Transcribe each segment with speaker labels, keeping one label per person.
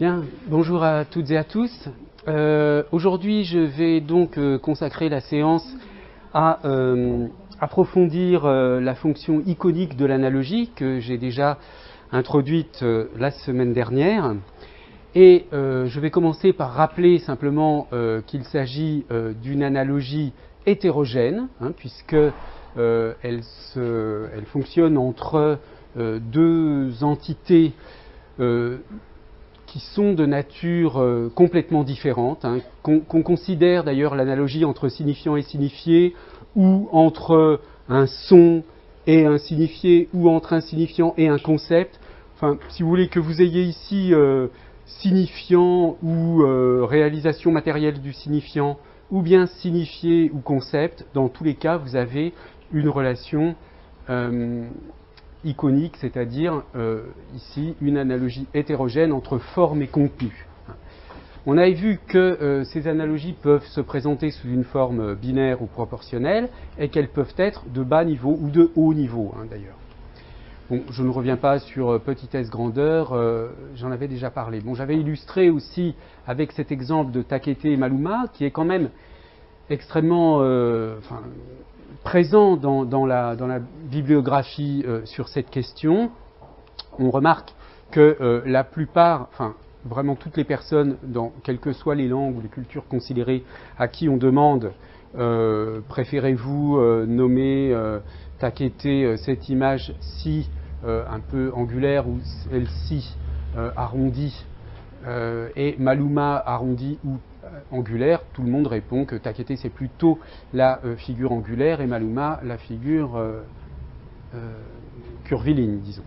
Speaker 1: Bien, bonjour à toutes et à tous. Aujourd'hui, je vais donc consacrer la séance à approfondir la fonction iconique de l'analogie que j'ai déjà introduite la semaine dernière. Et je vais commencer par rappeler simplement qu'il s'agit d'une analogie hétérogène, puisque elle fonctionne entre deux entités qui sont de nature complètement différente, qu'on considère d'ailleurs l'analogie entre signifiant et signifié, ou entre un son et un signifié, ou entre un signifiant et un concept. Enfin, si vous voulez que vous ayez ici signifiant ou réalisation matérielle du signifiant, ou bien signifié ou concept, dans tous les cas, vous avez une relation iconique, c'est-à-dire ici une analogie hétérogène entre forme et contenu. On avait vu que ces analogies peuvent se présenter sous une forme binaire ou proportionnelle et qu'elles peuvent être de bas niveau ou de haut niveau d'ailleurs. Bon, je ne reviens pas sur petitesse grandeur, j'en avais déjà parlé. Bon, j'avais illustré aussi avec cet exemple de Takete et Maluma qui est quand même extrêmement présent dans la bibliographie sur cette question. On remarque que la plupart, vraiment toutes les personnes, quelles que soient les langues ou les cultures considérées, à qui on demande préférez-vous nommer Takete cette image-ci un peu angulaire ou celle-ci arrondie et Maluma arrondi ou angulaire, tout le monde répond que Takete c'est plutôt la figure angulaire et Maluma la figure curviligne, disons.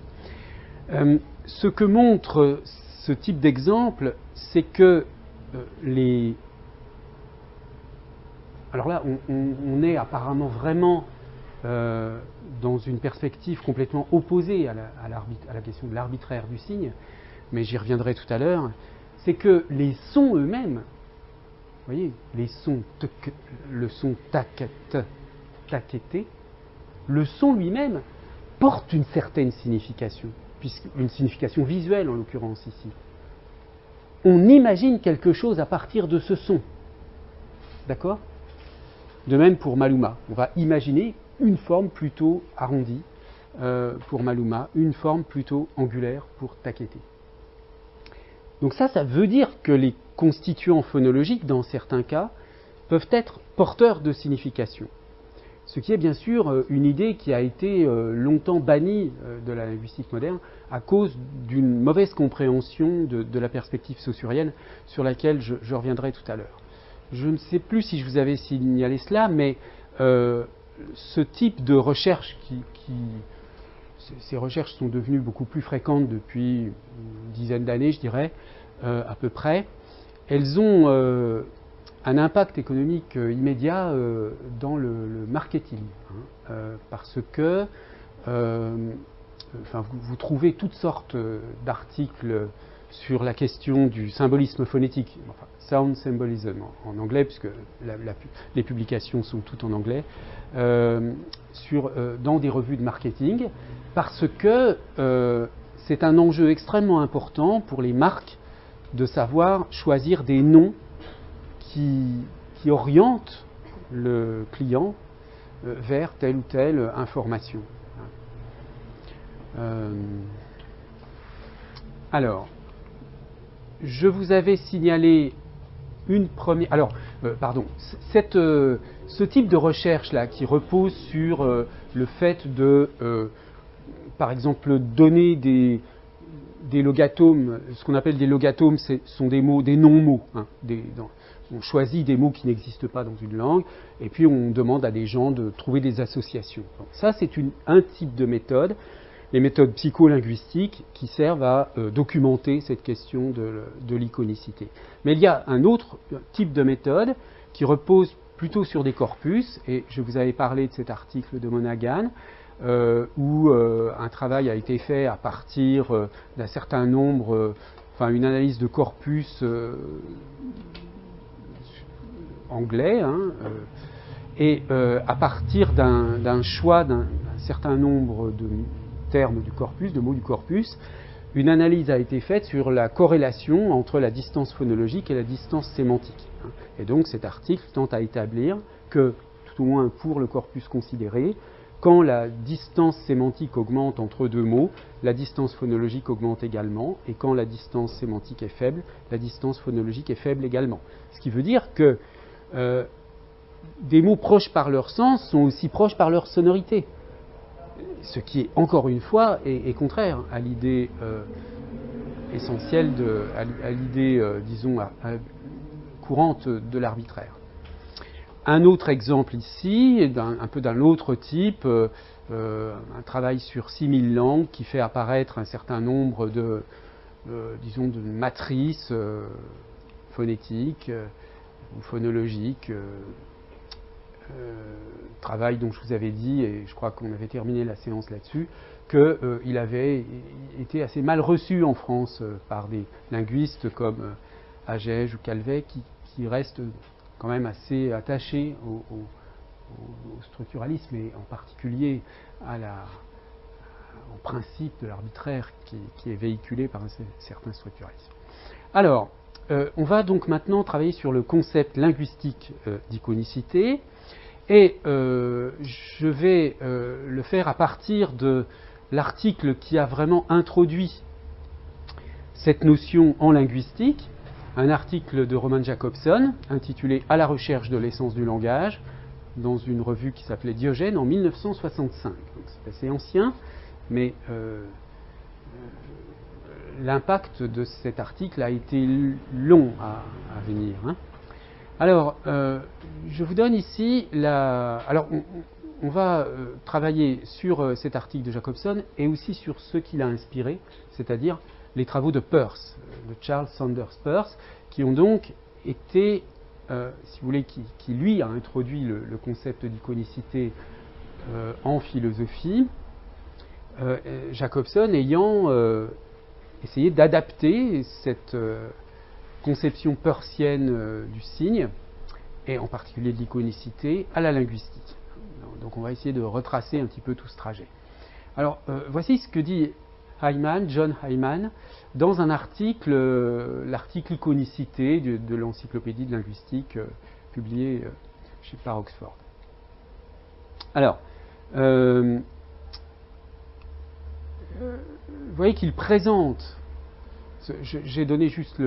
Speaker 1: Ce que montre ce type d'exemple, c'est que alors là, on est apparemment vraiment dans une perspective complètement opposée à la question de l'arbitraire du signe, mais j'y reviendrai tout à l'heure, c'est que les sons eux-mêmes, vous voyez, les sons, le son takete, le son lui-même porte une certaine signification, une signification visuelle en l'occurrence ici. On imagine quelque chose à partir de ce son. D'accord ? De même pour Maluma. On va imaginer une forme plutôt arrondie pour Maluma, une forme plutôt angulaire pour Takete. Donc ça veut dire que les constituants phonologiques, dans certains cas, peuvent être porteurs de signification. Ce qui est bien sûr une idée qui a été longtemps bannie de la linguistique moderne à cause d'une mauvaise compréhension de la perspective saussurienne sur laquelle je reviendrai tout à l'heure. Je ne sais plus si je vous avais signalé cela, mais ce type de recherche ces recherches sont devenues beaucoup plus fréquentes depuis une dizaine d'années, je dirais, à peu près. Elles ont un impact économique immédiat dans le marketing, parce que vous trouvez toutes sortes d'articles sur la question du symbolisme phonétique, sound symbolism en anglais, puisque les publications sont toutes en anglais, dans des revues de marketing, parce que c'est un enjeu extrêmement important pour les marques de savoir choisir des noms qui orientent le client vers telle ou telle information. Alors, je vous avais signalé une première... Alors, ce type de recherche-là qui repose sur le fait de, par exemple, donner des logatomes, ce qu'on appelle des logatomes, ce sont des mots, des non-mots. On choisit des mots qui n'existent pas dans une langue, et puis on demande à des gens de trouver des associations. Donc, ça, c'est un type de méthode, les méthodes psycholinguistiques qui servent à documenter cette question de l'iconicité. Mais il y a un autre type de méthode qui repose plutôt sur des corpus, et je vous avais parlé de cet article de Monaghan, où un travail a été fait à partir d'un certain nombre, une analyse de corpus anglais, et à partir d'un choix d'un certain nombre de termes du corpus, de mots du corpus, une analyse a été faite sur la corrélation entre la distance phonologique et la distance sémantique. Et donc cet article tente à établir que, tout au moins pour le corpus considéré, quand la distance sémantique augmente entre deux mots, la distance phonologique augmente également, et quand la distance sémantique est faible, la distance phonologique est faible également. Ce qui veut dire que des mots proches par leur sens sont aussi proches par leur sonorité. Ce qui est, encore une fois, est contraire à l'idée essentielle, à l'idée, disons, courante de l'arbitraire. Un autre exemple ici, un peu d'un autre type, un travail sur 6000 langues qui fait apparaître un certain nombre de, disons, de matrices phonétiques ou phonologiques, travail dont je vous avais dit, et je crois qu'on avait terminé la séance là-dessus, qu'il avait été assez mal reçu en France par des linguistes comme Agege ou Calvet, qui restent quand même assez attachés au structuralisme et en particulier au principe de l'arbitraire qui est véhiculé par un certain structuralisme. Alors, on va donc maintenant travailler sur le concept linguistique d'iconicité. Et je vais le faire à partir de l'article qui a vraiment introduit cette notion en linguistique, un article de Roman Jakobson intitulé « À la recherche de l'essence du langage » dans une revue qui s'appelait Diogène en 1965. C'est assez ancien, mais l'impact de cet article a été long à venir. Alors, je vous donne ici Alors, on va travailler sur cet article de Jakobson et aussi sur ce qui l'a inspiré, c'est-à-dire les travaux de Peirce, de Charles Sanders Peirce, qui ont donc été, si vous voulez, qui lui a introduit le concept d'iconicité en philosophie, Jakobson ayant essayé d'adapter cette conception peircienne du signe, et en particulier de l'iconicité, à la linguistique. Donc on va essayer de retracer un petit peu tout ce trajet. Alors voici ce que dit John Hyman, dans un article, l'article iconicité de l'encyclopédie de linguistique publié par Oxford. Alors, vous voyez qu'il présente, j'ai donné juste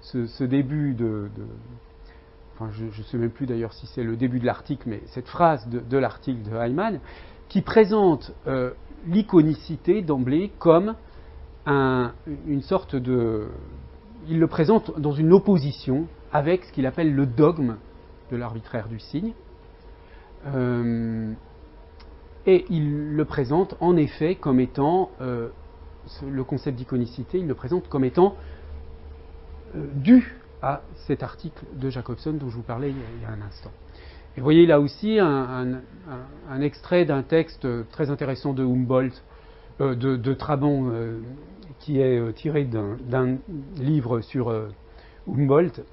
Speaker 1: ce début enfin je ne sais même plus d'ailleurs si c'est le début de l'article, mais cette phrase de l'article de Hyman, qui présente l'iconicité d'emblée comme une sorte de... Il le présente dans une opposition avec ce qu'il appelle le dogme de l'arbitraire du signe. Et il le présente en effet comme étant, le concept d'iconicité, il le présente comme étant dû à cet article de Jakobson dont je vous parlais il y a un instant. Et vous voyez là aussi un extrait d'un texte très intéressant de Humboldt, de Trabant, qui est tiré d'un livre sur Humboldt,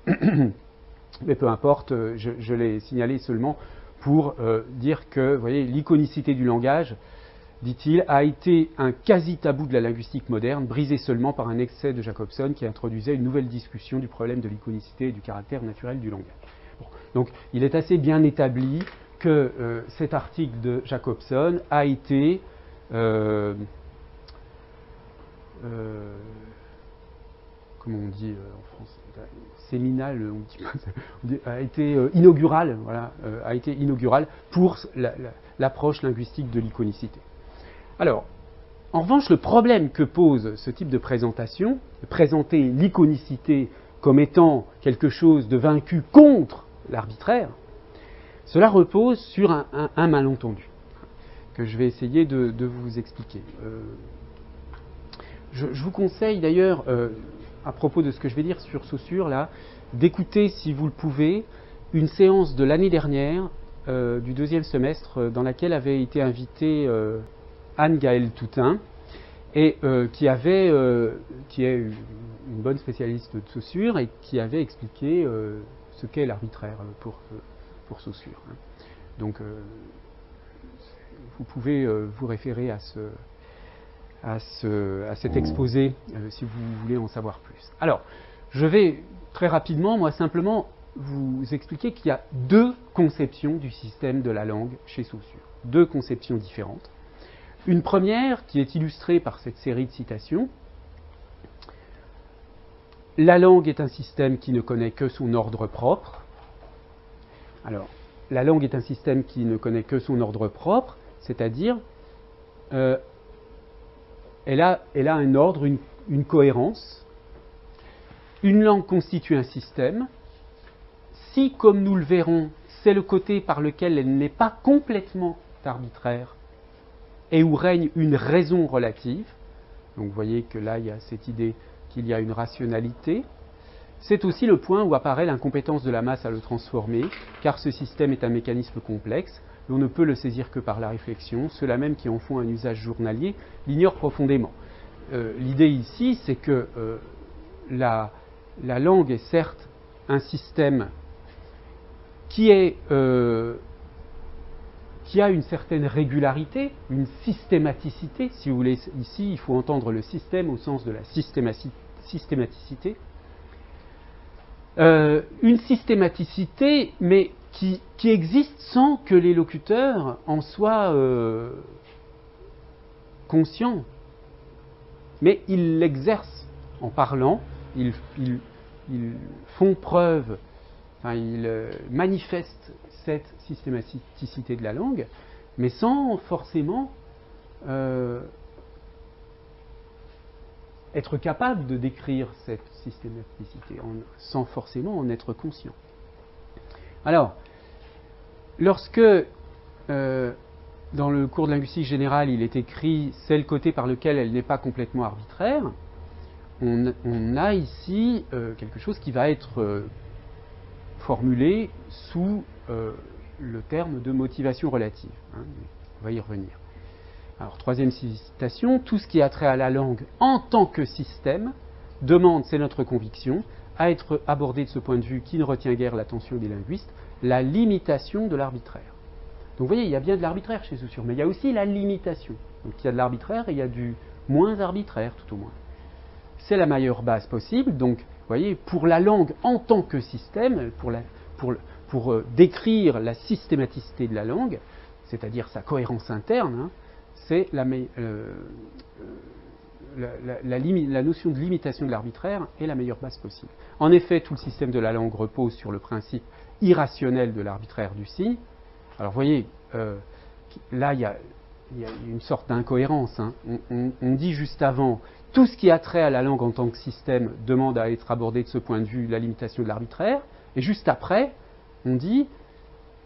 Speaker 1: mais peu importe, je l'ai signalé seulement pour dire que, vous voyez, l'iconicité du langage, dit-il, a été un quasi-tabou de la linguistique moderne, brisé seulement par un excès de Jakobson qui introduisait une nouvelle discussion du problème de l'iconicité et du caractère naturel du langage. Bon, donc, il est assez bien établi que cet article de Jakobson a été comment on dit en France, séminal, a été inaugural, voilà, a été inaugural pour l'approche linguistique de l'iconicité. Alors, en revanche, le problème que pose ce type de présentation, de présenter l'iconicité comme étant quelque chose de vaincu contre l'arbitraire, cela repose sur un malentendu que je vais essayer de vous expliquer. Je vous conseille d'ailleurs, à propos de ce que je vais dire sur Saussure, là, d'écouter, si vous le pouvez, une séance de l'année dernière, du deuxième semestre, dans laquelle avait été invitée Anne-Gaëlle Toutain, et qui est une bonne spécialiste de Saussure, et qui avait expliqué ce qu'est l'arbitraire pour Saussure. Donc, vous pouvez vous référer à à cet exposé, si vous voulez en savoir plus. Alors, je vais très rapidement, moi, simplement vous expliquer qu'il y a deux conceptions du système de la langue chez Saussure. Deux conceptions différentes. Une première qui est illustrée par cette série de citations. La langue est un système qui ne connaît que son ordre propre. Alors, la langue est un système qui ne connaît que son ordre propre, c'est-à-dire elle a un ordre, une cohérence. Une langue constitue un système. Si, comme nous le verrons, c'est le côté par lequel elle n'est pas complètement arbitraire et où règne une raison relative, donc vous voyez que là il y a cette idée qu'il y a une rationalité, c'est aussi le point où apparaît l'incompétence de la masse à le transformer, car ce système est un mécanisme complexe, et on ne peut le saisir que par la réflexion. Ceux-là même qui en font un usage journalier l'ignorent profondément. L'idée ici, c'est que la langue est certes un système qui a une certaine régularité, une systématicité, si vous voulez. Ici, il faut entendre le système au sens de la systématicité. Une systématicité, mais qui existe sans que les locuteurs en soient conscients. Mais ils l'exercent en parlant, ils font preuve, enfin, ils manifestent cette systématicité de la langue, mais sans forcément être capable de décrire cette systématicité, sans forcément en être conscient. Alors, lorsque dans le cours de linguistique générale, il est écrit « c'est le côté par lequel elle n'est pas complètement arbitraire », on a ici quelque chose qui va être formulé sous le terme de motivation relative. Hein, on va y revenir. Alors, troisième citation, tout ce qui a trait à la langue en tant que système demande, c'est notre conviction, à être abordé de ce point de vue qui ne retient guère l'attention des linguistes, la limitation de l'arbitraire. Donc vous voyez, il y a bien de l'arbitraire chez Saussure, mais il y a aussi la limitation. Donc il y a de l'arbitraire et il y a du moins arbitraire, tout au moins. C'est la meilleure base possible, donc vous voyez, pour la langue en tant que système, pour décrire la systématicité de la langue, c'est-à-dire sa cohérence interne, hein, c'est la notion de limitation de l'arbitraire est la meilleure base possible. En effet, tout le système de la langue repose sur le principe irrationnel de l'arbitraire du signe. Alors vous voyez, là il y a une sorte d'incohérence. Hein. On dit juste avant, tout ce qui a trait à la langue en tant que système demande à être abordé de ce point de vue, la limitation de l'arbitraire, et juste après, on dit,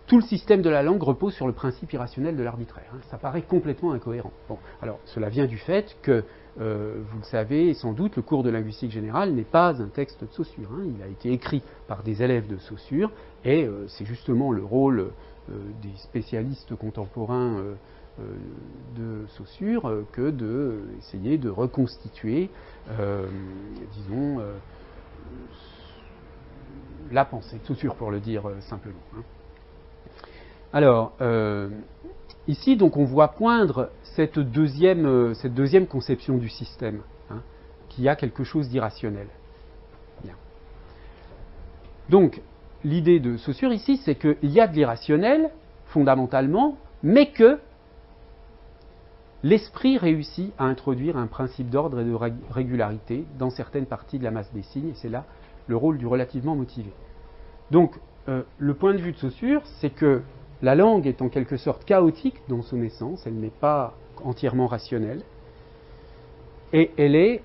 Speaker 1: tout le système de la langue repose sur le principe irrationnel de l'arbitraire. Hein. Ça paraît complètement incohérent. Bon, alors cela vient du fait que, vous le savez sans doute, le cours de linguistique générale n'est pas un texte de Saussure. Hein. Il a été écrit par des élèves de Saussure, et c'est justement le rôle des spécialistes contemporains de Saussure que d'essayer de reconstituer, disons, la pensée de Saussure, pour le dire simplement. Hein. Alors, ici, donc, on voit poindre cette deuxième conception du système, hein, qui a quelque chose d'irrationnel. Bien. Donc, l'idée de Saussure ici, c'est qu'il y a de l'irrationnel, fondamentalement, mais que l'esprit réussit à introduire un principe d'ordre et de régularité dans certaines parties de la masse des signes, et c'est là le rôle du relativement motivé. Donc, le point de vue de Saussure, c'est que la langue est en quelque sorte chaotique dans son essence, elle n'est pas entièrement rationnelle, et elle est,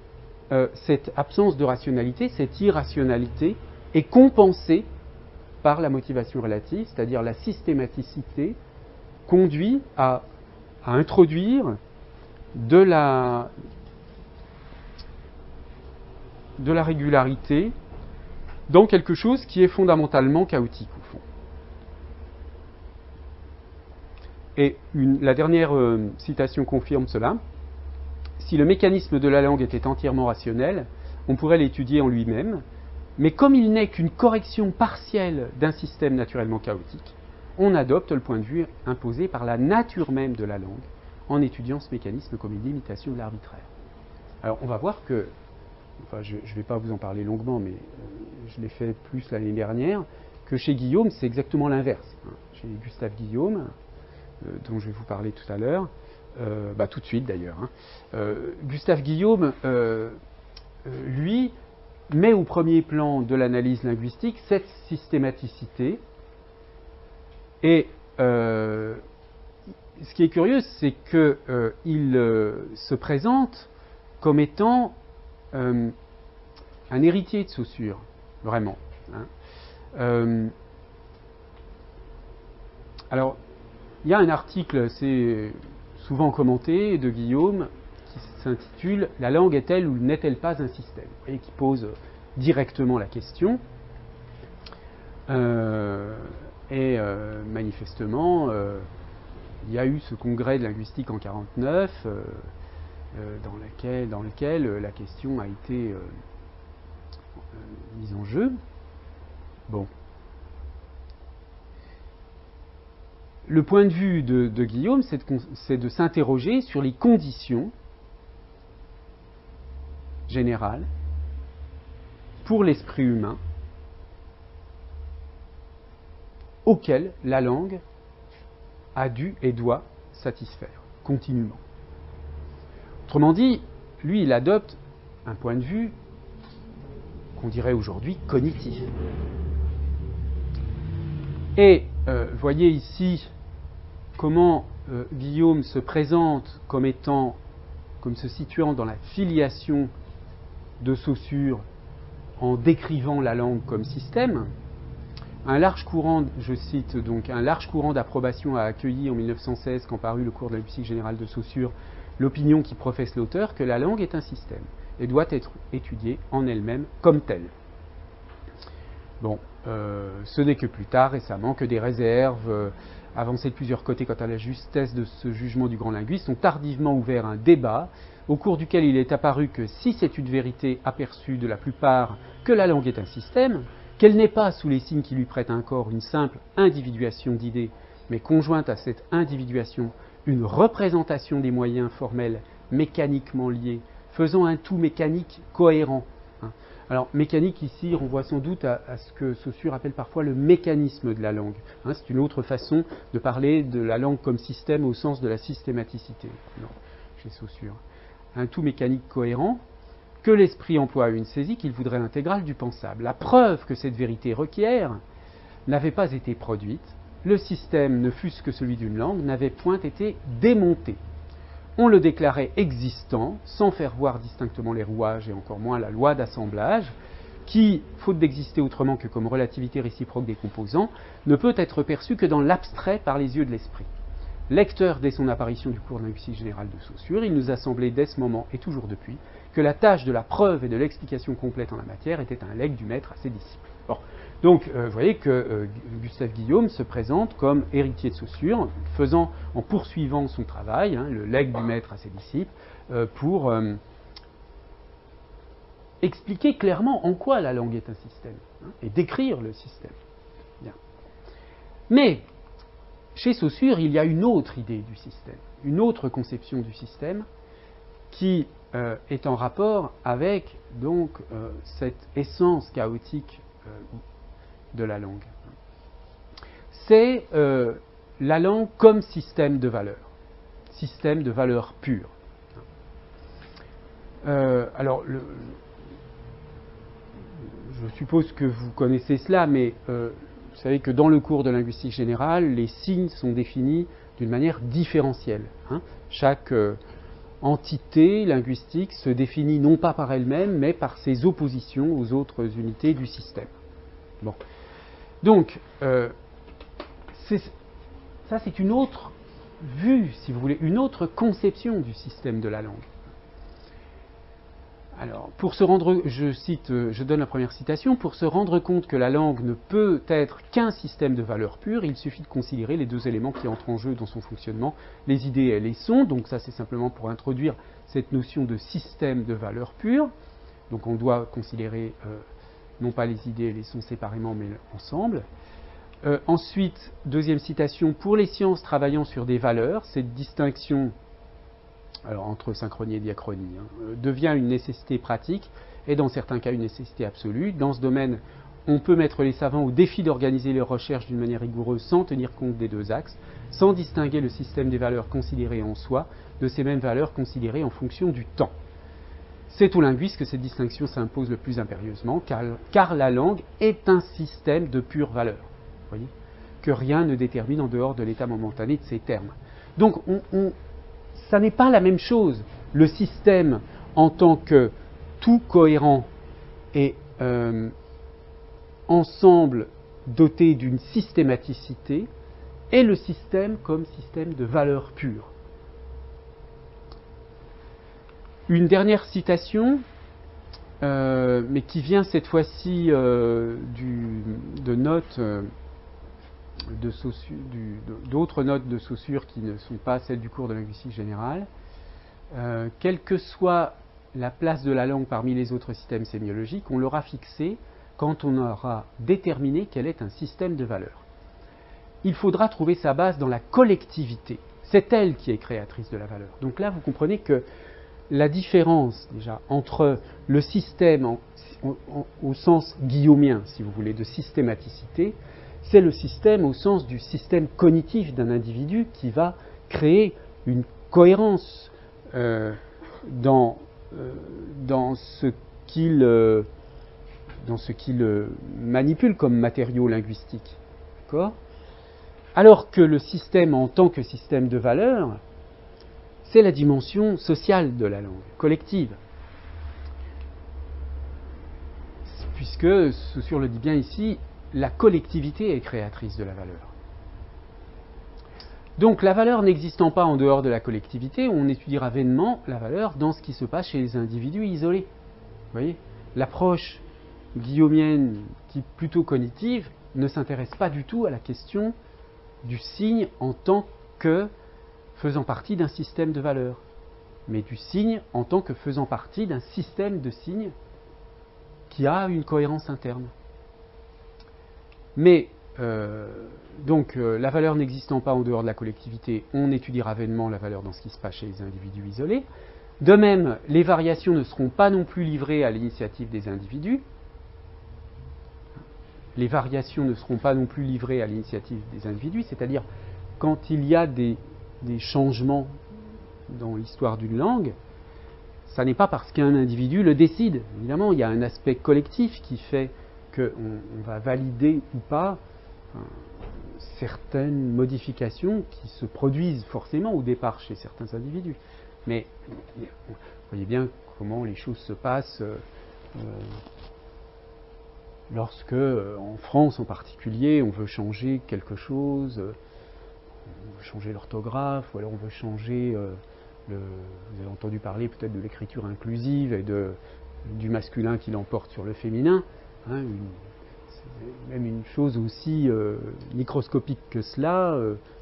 Speaker 1: cette absence de rationalité, cette irrationalité, est compensée par la motivation relative, c'est-à-dire la systématicité conduit à introduire de la régularité dans quelque chose qui est fondamentalement chaotique, au fond. Et la dernière citation confirme cela. Si le mécanisme de la langue était entièrement rationnel, on pourrait l'étudier en lui-même, mais comme il n'est qu'une correction partielle d'un système naturellement chaotique, on adopte le point de vue imposé par la nature même de la langue, en étudiant ce mécanisme comme une limitation de l'arbitraire. Alors on va voir que, enfin je ne vais pas vous en parler longuement, mais je l'ai fait plus l'année dernière, que chez Guillaume c'est exactement l'inverse. Chez Gustave Guillaume, dont je vais vous parler tout à l'heure, tout de suite d'ailleurs, Gustave Guillaume, lui, met au premier plan de l'analyse linguistique cette systématicité. Et ce qui est curieux, c'est qu'il se présente comme étant un héritier de Saussure, vraiment. Alors, il y a un article assez souvent commenté de Guillaume qui s'intitule « La langue est-elle ou n'est-elle pas un système ?» et qui pose directement la question. Manifestement, il y a eu ce congrès de linguistique en 1949 dans lequel la question a été mise en jeu. Bon. Le point de vue de Guillaume, c'est de s'interroger sur les conditions générales pour l'esprit humain auxquelles la langue a dû et doit satisfaire continuellement. Autrement dit, lui, il adopte un point de vue qu'on dirait aujourd'hui cognitif. Et voyez ici comment Guillaume se présente comme se situant dans la filiation de Saussure en décrivant la langue comme système. Un large courant, je cite donc, un large courant d'approbation a accueilli en 1916, quand parut le cours de la linguistique générale de Saussure, l'opinion qui professe l'auteur que la langue est un système et doit être étudiée en elle-même comme telle. Bon, ce n'est que plus tard, récemment, que des réserves avancées de plusieurs côtés quant à la justesse de ce jugement du grand linguiste ont tardivement ouvert un débat au cours duquel il est apparu que si c'est une vérité aperçue de la plupart que la langue est un système, qu'elle n'est pas, sous les signes qui lui prêtent un corps, une simple individuation d'idées, mais conjointe à cette individuation une représentation des moyens formels mécaniquement liés, faisant un tout mécanique cohérent. Alors, mécanique, ici, renvoie sans doute à ce que Saussure appelle parfois le mécanisme de la langue. C'est une autre façon de parler de la langue comme système au sens de la systématicité, chez Saussure. Un tout mécanique cohérent, que l'esprit emploie à une saisie qu'il voudrait l'intégrale du pensable. La preuve que cette vérité requiert n'avait pas été produite, le système, ne fût-ce que celui d'une langue, n'avait point été démonté. On le déclarait existant, sans faire voir distinctement les rouages et encore moins la loi d'assemblage, qui, faute d'exister autrement que comme relativité réciproque des composants, ne peut être perçu que dans l'abstrait par les yeux de l'esprit. Lecteur dès son apparition du cours de linguistique générale de Saussure, il nous a semblé dès ce moment, et toujours depuis, que la tâche de la preuve et de l'explication complète en la matière était un legs du maître à ses disciples. Bon. Donc, vous voyez que Gustave Guillaume se présente comme héritier de Saussure, en poursuivant son travail, le legs du maître à ses disciples, pour expliquer clairement en quoi la langue est un système, et décrire le système. Bien. Mais, chez Saussure, il y a une autre idée du système, une autre conception du système, qui est en rapport avec donc cette essence chaotique de la langue. C'est la langue comme système de valeurs pures. Alors, je suppose que vous connaissez cela, mais vous savez que dans le cours de linguistique générale, les signes sont définis d'une manière différentielle. Chaque entité linguistique se définit non pas par elle-même, mais par ses oppositions aux autres unités du système. Bon. Donc, ça c'est une autre vue, si vous voulez, une autre conception du système de la langue. Alors, pour se rendre, je donne la première citation, pour se rendre compte que la langue ne peut être qu'un système de valeurs pures, il suffit de considérer les deux éléments qui entrent en jeu dans son fonctionnement, les idées et les sons. Donc ça c'est simplement pour introduire cette notion de système de valeurs pures. Donc on doit considérer non pas les idées et les sons séparément, mais ensemble. Ensuite, deuxième citation, pour les sciences travaillant sur des valeurs, cette distinction alors entre synchronie et diachronie, devient une nécessité pratique et dans certains cas une nécessité absolue. Dans ce domaine, on peut mettre les savants au défi d'organiser les recherches d'une manière rigoureuse sans tenir compte des deux axes, sans distinguer le système des valeurs considérées en soi de ces mêmes valeurs considérées en fonction du temps. C'est au linguiste que cette distinction s'impose le plus impérieusement, car la langue est un système de pure valeur, voyez, que rien ne détermine en dehors de l'état momentané de ces termes. Donc, ça n'est pas la même chose, le système en tant que tout cohérent et ensemble doté d'une systématicité, et le système comme système de valeur pure. Une dernière citation, mais qui vient cette fois-ci de notes d'autres notes de Saussure qui ne sont pas celles du cours de linguistique générale. Quelle que soit la place de la langue parmi les autres systèmes sémiologiques, on l'aura fixée quand on aura déterminé quel est un système de valeurs. Il faudra trouver sa base dans la collectivité. C'est elle qui est créatrice de la valeur. Donc là, vous comprenez que la différence, déjà, entre le système au sens guillaumien, si vous voulez, de systématicité, c'est le système au sens du système cognitif d'un individu qui va créer une cohérence dans ce qu'il manipule comme matériau linguistique. D'accord ? Alors que le système en tant que système de valeurs, c'est la dimension sociale de la langue, collective. Puisque, Saussure le dit bien ici, la collectivité est créatrice de la valeur. Donc la valeur n'existant pas en dehors de la collectivité, on étudiera vainement la valeur dans ce qui se passe chez les individus isolés. Vous voyez ? L'approche guillaumienne, type plutôt cognitive, ne s'intéresse pas du tout à la question du signe en tant que faisant partie d'un système de valeurs, mais du signe en tant que faisant partie d'un système de signes qui a une cohérence interne. Mais, la valeur n'existant pas en dehors de la collectivité, on étudiera vainement la valeur dans ce qui se passe chez les individus isolés. De même, les variations ne seront pas non plus livrées à l'initiative des individus. Les variations ne seront pas non plus livrées à l'initiative des individus, c'est-à-dire quand il y a des changements dans l'histoire d'une langue, ça n'est pas parce qu'un individu le décide. Évidemment, il y a un aspect collectif qui fait qu'on va valider ou pas certaines modifications qui se produisent forcément au départ chez certains individus. Mais vous voyez bien comment les choses se passent lorsque, en France en particulier, on veut changer quelque chose, on veut changer l'orthographe, ou alors on veut changer vous avez entendu parler peut-être de l'écriture inclusive et du masculin qui l'emporte sur le féminin. Même une chose aussi microscopique que cela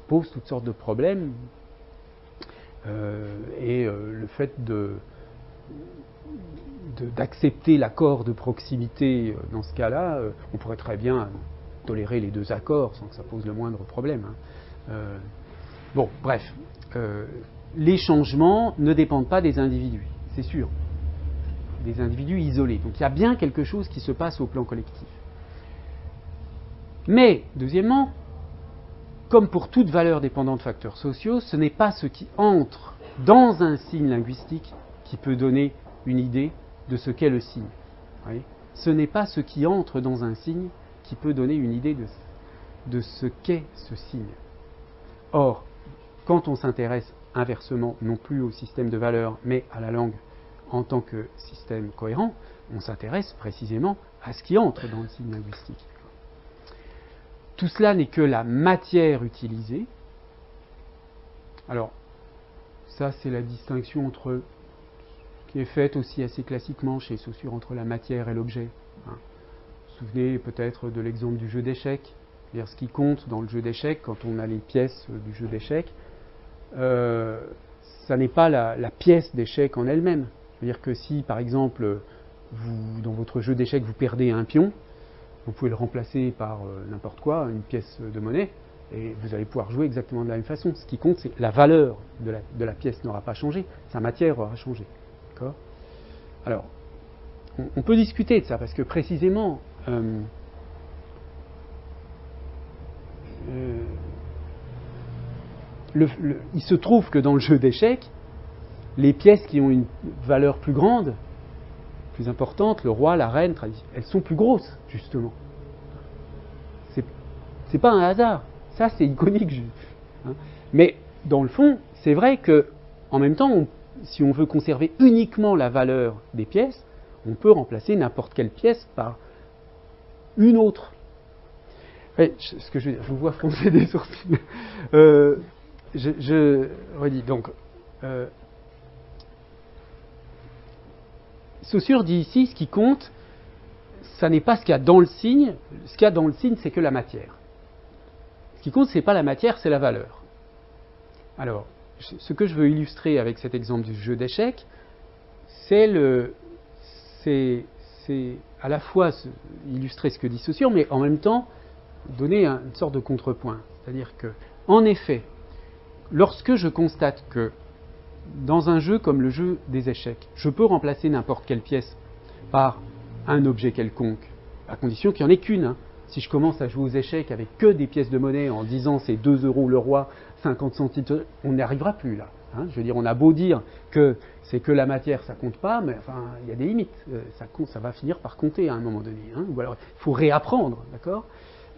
Speaker 1: pose toutes sortes de problèmes. Le fait d'accepter l'accord de proximité dans ce cas-là, on pourrait très bien tolérer les deux accords sans que ça pose le moindre problème. Bref, les changements ne dépendent pas des individus, c'est sûr, des individus isolés. Donc il y a bien quelque chose qui se passe au plan collectif. Mais, deuxièmement, comme pour toute valeur dépendante de facteurs sociaux, ce n'est pas ce qui entre dans un signe linguistique qui peut donner une idée de ce qu'est le signe. Oui, ce n'est pas ce qui entre dans un signe qui peut donner une idée de ce qu'est ce signe. Or, quand on s'intéresse inversement non plus au système de valeurs, mais à la langue en tant que système cohérent, on s'intéresse précisément à ce qui entre dans le signe linguistique. Tout cela n'est que la matière utilisée. Alors, ça c'est la distinction qui est faite aussi assez classiquement chez Saussure entre la matière et l'objet. Vous vous souvenez peut-être de l'exemple du jeu d'échecs. C'est-à-dire ce qui compte dans le jeu d'échecs, quand on a les pièces du jeu d'échecs, ça n'est pas la pièce d'échecs en elle-même. C'est-à-dire que si, par exemple, dans votre jeu d'échecs, vous perdez un pion, vous pouvez le remplacer par n'importe quoi, une pièce de monnaie, Et vous allez pouvoir jouer exactement de la même façon. Ce qui compte, c'est la valeur de la pièce n'aura pas changé, sa matière aura changé. D'accord ? Alors, on peut discuter de ça, parce que précisément, il se trouve que dans le jeu d'échecs, les pièces qui ont une valeur plus grande, plus importante, le roi, la reine, elles sont plus grosses, justement. C'est pas un hasard. Ça, c'est iconique. Hein. Mais, dans le fond, c'est vrai que, en même temps, si on veut conserver uniquement la valeur des pièces, on peut remplacer n'importe quelle pièce par une autre. Ouais, ce que je vous vois froncer des sourcils. Je redis. Donc, Saussure dit ici, ce qui compte, ça n'est pas ce qu'il y a dans le signe. Ce qu'il y a dans le signe, c'est que la matière. Ce qui compte, ce n'est pas la matière, c'est la valeur. Alors, ce que je veux illustrer avec cet exemple du jeu d'échecs, c'est à la fois illustrer ce que dit Saussure, mais en même temps donner une sorte de contrepoint. C'est-à-dire que, en effet, lorsque je constate que dans un jeu comme le jeu des échecs, je peux remplacer n'importe quelle pièce par un objet quelconque, à condition qu'il n'y en ait qu'une. Hein. Si je commence à jouer aux échecs avec que des pièces de monnaie en disant c'est 2 € le roi, 50 centimes, on n'y arrivera plus là. Hein. Je veux dire, on a beau dire que c'est que la matière, ça compte pas, mais enfin, il y a des limites. Ça va finir par compter à un moment donné. Hein. Ou alors, il faut réapprendre, d'accord ?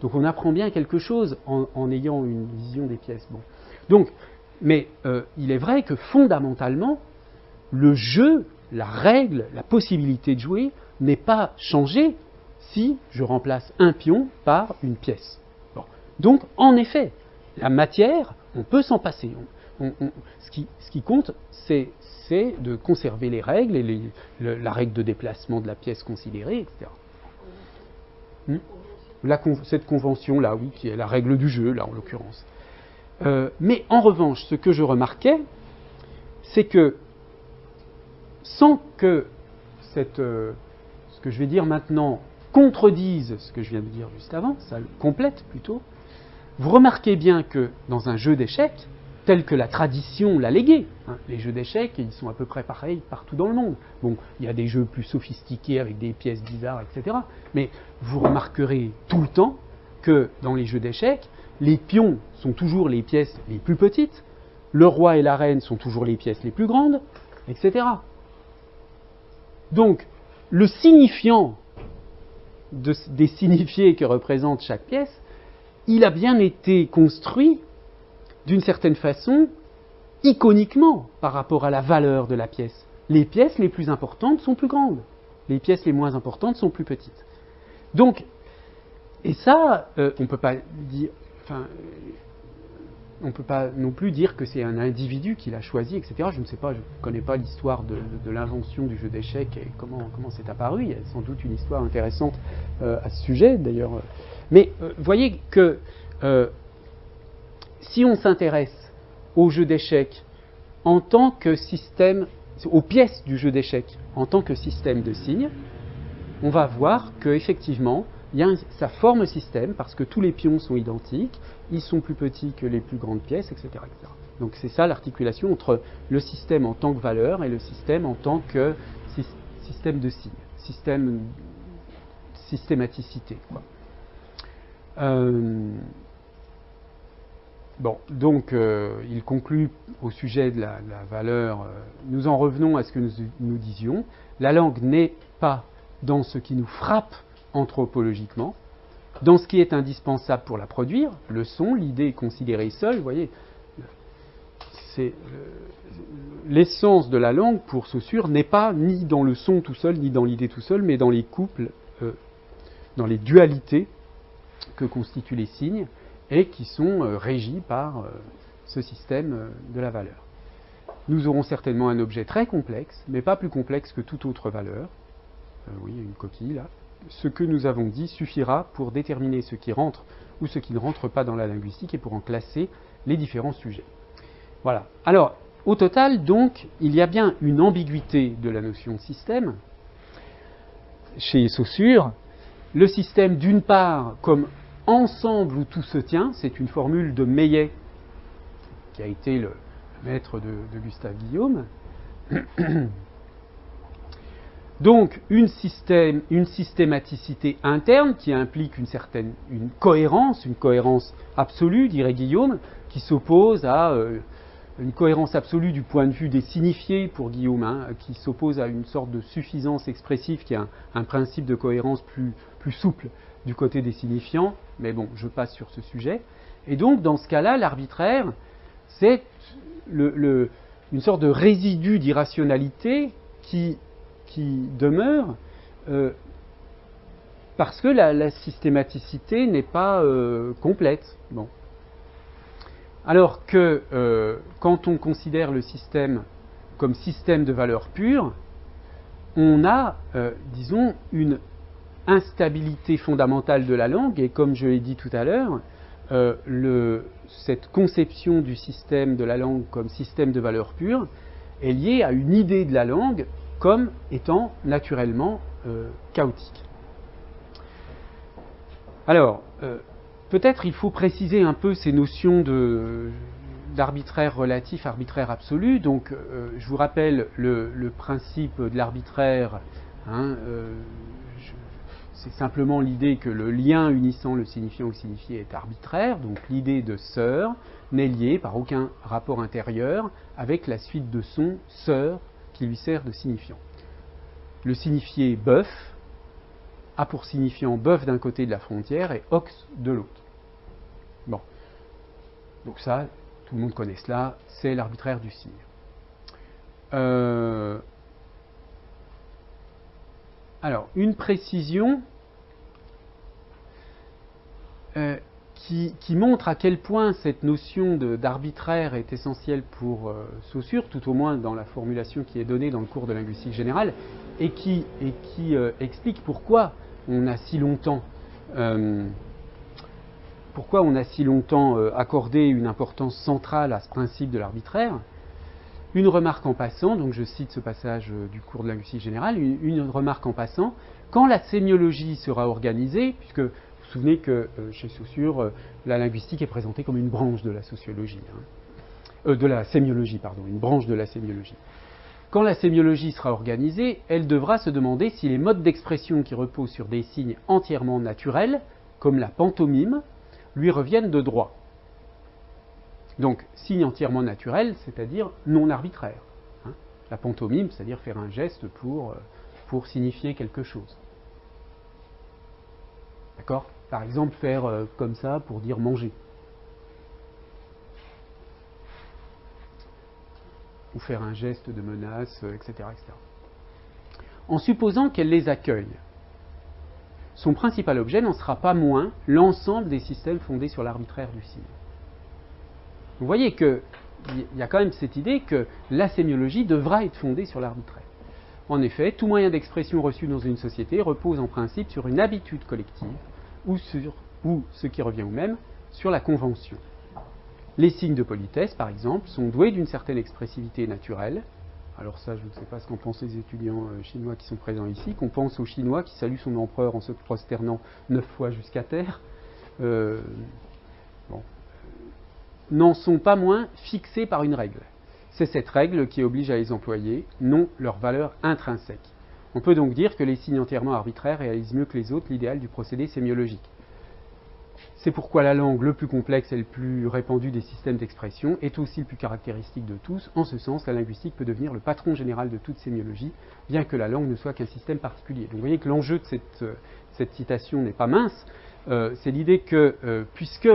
Speaker 1: Donc on apprend bien quelque chose en ayant une vision des pièces. Bon. Donc, mais il est vrai que fondamentalement, le jeu, la règle, la possibilité de jouer n'est pas changée si je remplace un pion par une pièce. Bon. Donc, en effet, la matière, on peut s'en passer. Ce qui compte, c'est de conserver les règles et la règle de déplacement de la pièce considérée, etc. Cette convention-là, oui, qui est la règle du jeu, là, en l'occurrence. Mais en revanche, ce que je remarquais, c'est que sans que ce que je vais dire maintenant contredise ce que je viens de dire juste avant, ça le complète plutôt, vous remarquez bien que dans un jeu d'échecs, tel que la tradition l'a légué, hein, les jeux d'échecs, ils sont à peu près pareils partout dans le monde. Bon, il y a des jeux plus sophistiqués avec des pièces bizarres, etc. Mais vous remarquerez tout le temps que dans les jeux d'échecs, les pions sont toujours les pièces les plus petites, le roi et la reine sont toujours les pièces les plus grandes, etc. Donc, le signifiant des signifiés que représente chaque pièce, il a bien été construit d'une certaine façon iconiquement par rapport à la valeur de la pièce. Les pièces les plus importantes sont plus grandes, les pièces les moins importantes sont plus petites. Donc, et ça, on ne peut pas dire, enfin, on ne peut pas non plus dire que c'est un individu qui l'a choisi, etc. Je ne sais pas, je ne connais pas l'histoire de l'invention du jeu d'échecs et comment c'est apparu. Il y a sans doute une histoire intéressante à ce sujet, d'ailleurs. Mais voyez que si on s'intéresse au jeu d'échecs en tant que système, aux pièces du jeu d'échecs en tant que système de signes, on va voir qu'effectivement, ça forme système parce que tous les pions sont identiques, ils sont plus petits que les plus grandes pièces, etc. etc. Donc c'est ça l'articulation entre le système en tant que valeur et le système en tant que système de signes, systématicité. Quoi. Bon, donc il conclut au sujet de la valeur. Nous en revenons à ce que nous disions. La langue n'est pas dans ce qui nous frappe anthropologiquement, dans ce qui est indispensable pour la produire, le son, l'idée considérée seule, vous voyez, c'est l'essence de la langue pour Saussure n'est pas ni dans le son tout seul, ni dans l'idée tout seul, mais dans les couples, dans les dualités que constituent les signes et qui sont régis par ce système de la valeur. Nous aurons certainement un objet très complexe, mais pas plus complexe que toute autre valeur. Oui, une coquille là. Ce que nous avons dit suffira pour déterminer ce qui rentre ou ce qui ne rentre pas dans la linguistique et pour en classer les différents sujets. Voilà. Alors, au total, donc, il y a bien une ambiguïté de la notion de système chez Saussure. Le système, d'une part, comme ensemble où tout se tient, c'est une formule de Meillet, qui a été le maître de Gustave Guillaume. Donc une systématicité interne qui implique une cohérence absolue, dirait Guillaume, qui s'oppose à une cohérence absolue du point de vue des signifiés pour Guillaume, hein, qui s'oppose à une sorte de suffisance expressive qui est un principe de cohérence plus souple du côté des signifiants, mais bon, je passe sur ce sujet. Et donc dans ce cas-là, l'arbitraire, c'est une sorte de résidu d'irrationalité qui demeure parce que la systématicité n'est pas complète. Bon. Alors que quand on considère le système comme système de valeurs pures, on a, disons, une instabilité fondamentale de la langue, et comme je l'ai dit tout à l'heure, cette conception du système de la langue comme système de valeurs pures est liée à une idée de la langue comme étant naturellement chaotique. Alors, peut-être il faut préciser un peu ces notions d'arbitraire relatif, arbitraire absolu. Donc, je vous rappelle le principe de l'arbitraire. Hein, c'est simplement l'idée que le lien unissant le signifiant au signifié est arbitraire. Donc, l'idée de sœur n'est liée par aucun rapport intérieur avec la suite de sons sœur qui lui sert de signifiant. Le signifié bœuf a pour signifiant bœuf d'un côté de la frontière et ox de l'autre. Bon. Donc ça, tout le monde connaît cela, c'est l'arbitraire du signe. Alors, une précision qui montre à quel point cette notion d'arbitraire est essentielle pour Saussure, tout au moins dans la formulation qui est donnée dans le cours de linguistique générale, et qui explique pourquoi on a si longtemps accordé une importance centrale à ce principe de l'arbitraire. Une remarque en passant, donc je cite ce passage du cours de linguistique générale, une remarque en passant, quand la sémiologie sera organisée, puisque vous vous souvenez que chez Saussure, la linguistique est présentée comme une branche de la sociologie, de la sémiologie, pardon, une branche de la sémiologie. Quand la sémiologie sera organisée, elle devra se demander si les modes d'expression qui reposent sur des signes entièrement naturels, comme la pantomime, lui reviennent de droit. Donc, signe entièrement naturel, c'est-à-dire non arbitraire. Hein. La pantomime, c'est-à-dire faire un geste pour signifier quelque chose. D'accord ? Par exemple, faire comme ça pour dire manger. Ou faire un geste de menace, etc., etc. En supposant qu'elle les accueille, son principal objet n'en sera pas moins l'ensemble des systèmes fondés sur l'arbitraire du signe. Vous voyez qu'il y a quand même cette idée que la sémiologie devra être fondée sur l'arbitraire. En effet, tout moyen d'expression reçu dans une société repose en principe sur une habitude collective, ou, ce qui revient au même, sur la convention. Les signes de politesse, par exemple, sont doués d'une certaine expressivité naturelle. Alors ça, je ne sais pas ce qu'en pensent les étudiants chinois qui sont présents ici, qu'on pense au Chinois qui salue son empereur en se prosternant 9 fois jusqu'à terre. N'en sont pas moins fixés par une règle. C'est cette règle qui oblige à les employer, non leur valeur intrinsèque. On peut donc dire que les signes entièrement arbitraires réalisent mieux que les autres l'idéal du procédé sémiologique. C'est pourquoi la langue le plus complexe et le plus répandu des systèmes d'expression est aussi le plus caractéristique de tous. En ce sens, la linguistique peut devenir le patron général de toute sémiologie, bien que la langue ne soit qu'un système particulier. Donc vous voyez que l'enjeu de cette citation n'est pas mince. C'est l'idée que, puisque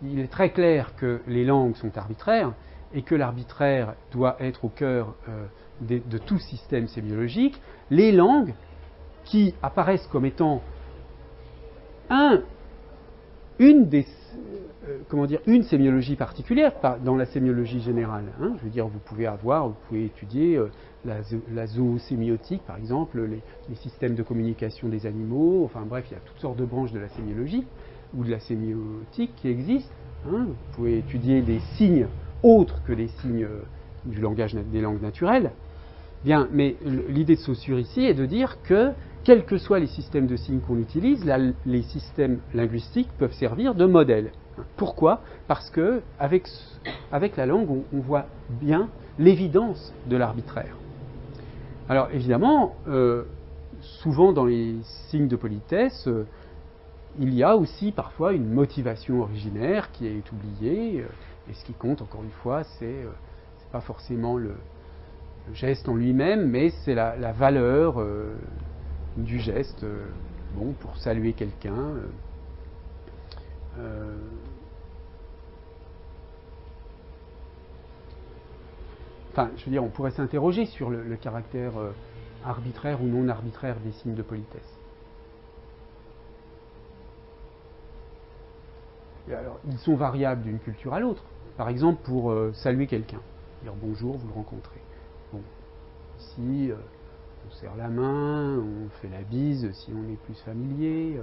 Speaker 1: il est très clair que les langues sont arbitraires, et que l'arbitraire doit être au cœur de tout système sémiologique, les langues qui apparaissent comme étant une sémiologie particulière dans la sémiologie générale. Hein, je veux dire, vous pouvez étudier la zoosémiotique, par exemple, les systèmes de communication des animaux, enfin bref, il y a toutes sortes de branches de la sémiologie ou de la sémiotique qui existent. Hein, vous pouvez étudier des signes autres que les signes du langage des langues naturelles. Bien, mais l'idée de Saussure ici est de dire qu'il quels que soient les systèmes de signes qu'on utilise, les systèmes linguistiques peuvent servir de modèle. Pourquoi? Parce que avec la langue, on voit bien l'évidence de l'arbitraire. Alors évidemment, souvent dans les signes de politesse, il y a aussi parfois une motivation originaire qui est oubliée, et ce qui compte, encore une fois, c'est pas forcément le geste en lui-même, mais c'est la valeur du geste, bon, pour saluer quelqu'un. Enfin, je veux dire, on pourrait s'interroger sur le caractère arbitraire ou non arbitraire des signes de politesse. Et alors, ils sont variables d'une culture à l'autre. Par exemple, pour saluer quelqu'un, dire bonjour, vous le rencontrez. Bon, ici, on serre la main, on fait la bise si on est plus familier.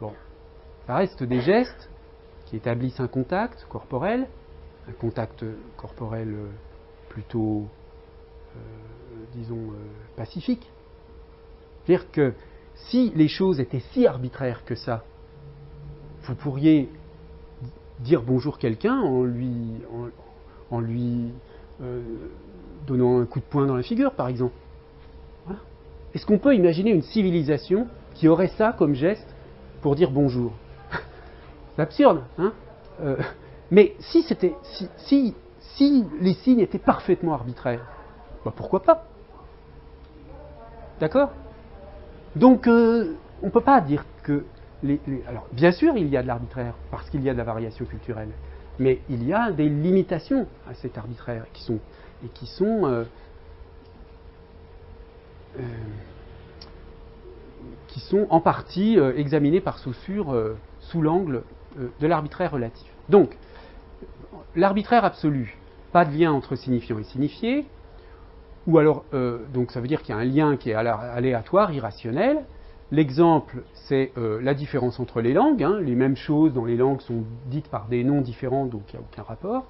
Speaker 1: Bon, ça reste des gestes qui établissent un contact corporel plutôt, disons, pacifique. C'est-à-dire que si les choses étaient si arbitraires que ça, vous pourriez dire bonjour quelqu'un en lui donnant un coup de poing dans la figure, par exemple. Voilà. Est-ce qu'on peut imaginer une civilisation qui aurait ça comme geste pour dire bonjour? C'est absurde, hein? Mais si les signes étaient parfaitement arbitraires, bah pourquoi pas? D'accord? Donc, on ne peut pas dire que alors, bien sûr, il y a de l'arbitraire, parce qu'il y a de la variation culturelle, mais il y a des limitations à cet arbitraire qui sont en partie examinées par Saussure sous l'angle de l'arbitraire relatif. Donc, l'arbitraire absolu, pas de lien entre signifiant et signifié, ou alors, donc ça veut dire qu'il y a un lien qui est aléatoire, irrationnel. L'exemple, c'est la différence entre les langues. Hein. Les mêmes choses dans les langues sont dites par des noms différents, donc il n'y a aucun rapport.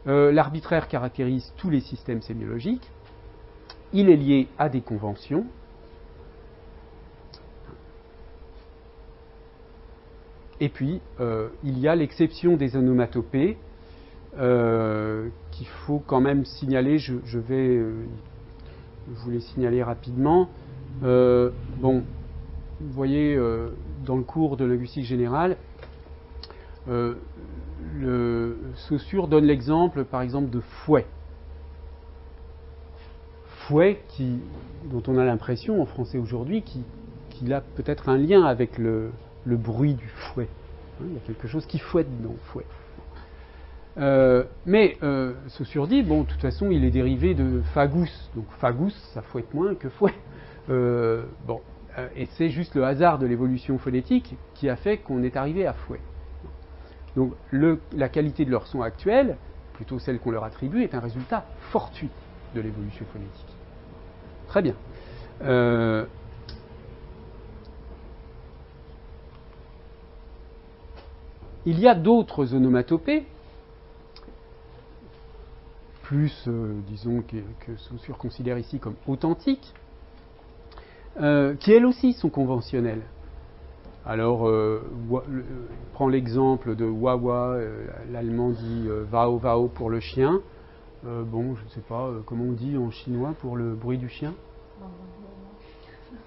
Speaker 1: L'arbitraire caractérise tous les systèmes sémiologiques. Il est lié à des conventions. Et puis, il y a l'exception des onomatopées qu'il faut quand même signaler. Je vais vous les signaler rapidement. Bon. Vous voyez, dans le cours de linguistique générale, Saussure donne l'exemple, par exemple, de fouet. Fouet dont on a l'impression, en français aujourd'hui, qu'il a peut-être un lien avec le bruit du fouet. Hein, il y a quelque chose qui fouette dans fouet. Mais Saussure dit, bon, de toute façon, il est dérivé de fagus. Donc fagus, ça fouette moins que fouet. Bon. Et c'est juste le hasard de l'évolution phonétique qui a fait qu'on est arrivé à fouet. Donc la qualité de leur son actuel, plutôt celle qu'on leur attribue, est un résultat fortuit de l'évolution phonétique. Très bien. Il y a d'autres onomatopées, plus, disons, que Saussure considère ici comme authentiques, qui elles aussi sont conventionnelles. Alors, prends l'exemple de wawa, l'allemand dit wao wao pour le chien. Bon, je ne sais pas comment on dit en chinois pour le bruit du chien.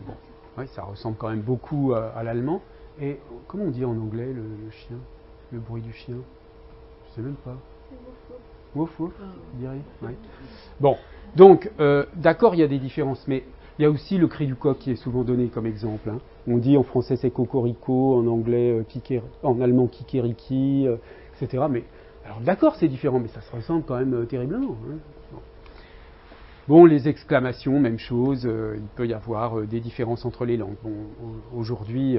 Speaker 1: Bon, ouais, ça ressemble quand même beaucoup à l'allemand. Et comment on dit en anglais le chien, le bruit du chien? Je ne sais même pas. Wouf wouf, vous diriez. Ouais. Bon, donc, d'accord, il y a des différences, mais il y a aussi le cri du coq qui est souvent donné comme exemple. Hein. On dit en français c'est cocorico, en anglais en allemand kikeriki, etc. Mais alors d'accord, c'est différent, mais ça se ressemble quand même terriblement. Hein. Bon, les exclamations, même chose. Il peut y avoir des différences entre les langues. Bon, aujourd'hui,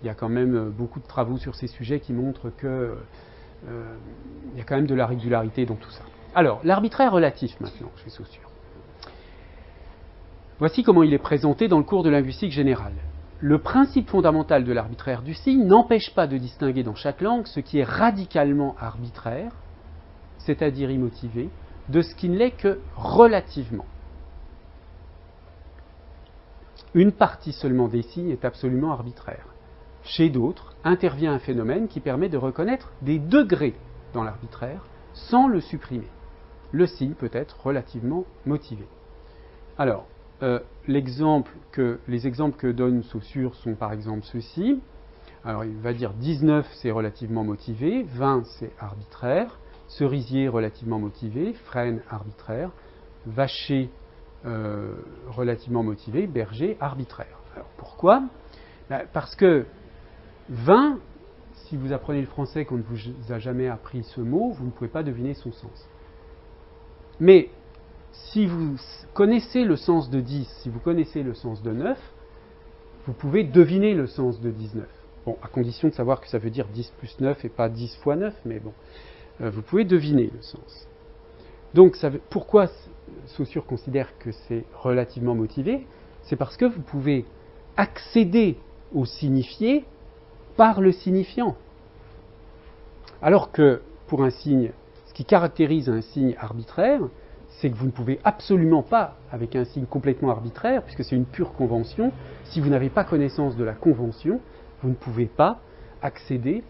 Speaker 1: il y a quand même beaucoup de travaux sur ces sujets qui montrent que il y a quand même de la régularité dans tout ça. Alors, l'arbitraire relatif maintenant, chez Saussure. Voici comment il est présenté dans le cours de linguistique générale. Le principe fondamental de l'arbitraire du signe n'empêche pas de distinguer dans chaque langue ce qui est radicalement arbitraire, c'est-à-dire immotivé, de ce qui ne l'est que relativement. une partie seulement des signes est absolument arbitraire. Chez d'autres, intervient un phénomène qui permet de reconnaître des degrés dans l'arbitraire sans le supprimer. Le signe peut être relativement motivé. Alors, les exemples que donne Saussure sont par exemple ceux-ci. Alors, il va dire 19 c'est relativement motivé, 20 c'est arbitraire, Cerisier relativement motivé, Fresne arbitraire, Vacher relativement motivé, Berger arbitraire. Alors pourquoi ? Parce que 20, si vous apprenez le français qu'on ne vous a jamais appris ce mot, vous ne pouvez pas deviner son sens. Mais si vous connaissez le sens de 10, si vous connaissez le sens de 9, vous pouvez deviner le sens de 19. Bon, à condition de savoir que ça veut dire 10 plus 9 et pas 10 fois 9, mais bon, vous pouvez deviner le sens. Donc, pourquoi Saussure considère que c'est relativement motivé ? C'est parce que vous pouvez accéder au signifié par le signifiant. Alors que, pour un signe, ce qui caractérise un signe arbitraire, c'est que vous ne pouvez absolument pas, avec un signe complètement arbitraire, puisque c'est une pure convention, si vous n'avez pas connaissance de la convention, vous ne pouvez pas accéder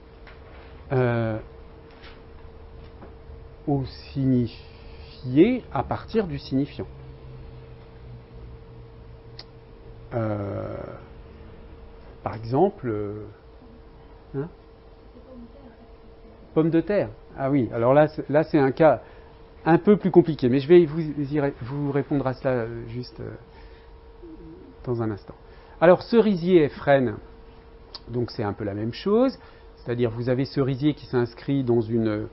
Speaker 1: au signifié à partir du signifiant. Par exemple, pomme de terre. Ah oui, alors là c'est un cas un peu plus compliqué, mais je vais vous répondre à cela juste dans un instant. Alors, cerisier et frêne, donc c'est un peu la même chose, c'est-à-dire vous avez cerisier qui s'inscrit dans une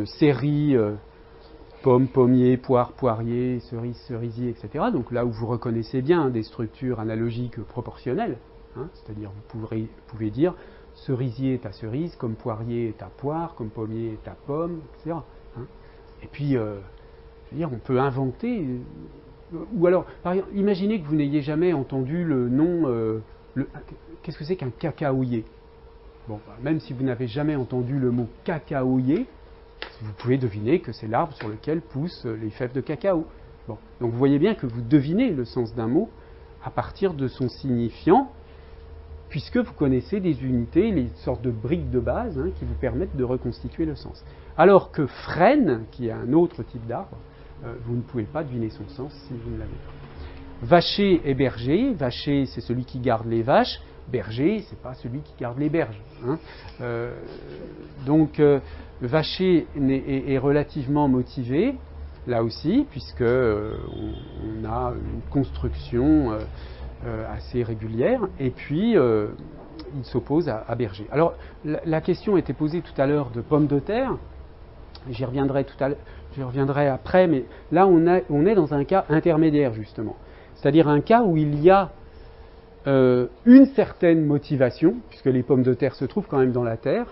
Speaker 1: série pomme, pommier, poire, poirier, cerise, cerisier, etc. Donc là où vous reconnaissez bien des structures analogiques proportionnelles, c'est-à-dire vous pouvez dire cerisier est à cerise, comme poirier est à poire, comme pommier est à pomme, etc. Et puis, je veux dire, on peut inventer, ou alors, par exemple, imaginez que vous n'ayez jamais entendu le nom, qu'est-ce que c'est qu'un cacaoyer ? Bon, même si vous n'avez jamais entendu le mot cacaoyer, vous pouvez deviner que c'est l'arbre sur lequel poussent les fèves de cacao. Bon, donc vous voyez bien que vous devinez le sens d'un mot à partir de son signifiant, puisque vous connaissez des unités, les sortes de briques de base qui vous permettent de reconstituer le sens. Alors que frêne, qui est un autre type d'arbre, vous ne pouvez pas deviner son sens si vous ne l'avez pas. Vacher et berger, vacher c'est celui qui garde les vaches, berger c'est pas celui qui garde les berges. Donc vacher est relativement motivé, là aussi, puisque on a une construction assez régulière, et puis il s'oppose à berger. Alors la question était posée tout à l'heure de pomme de terre, j'y reviendrai après, mais là on est dans un cas intermédiaire justement, c'est-à-dire un cas où il y a une certaine motivation, puisque les pommes de terre se trouvent quand même dans la terre,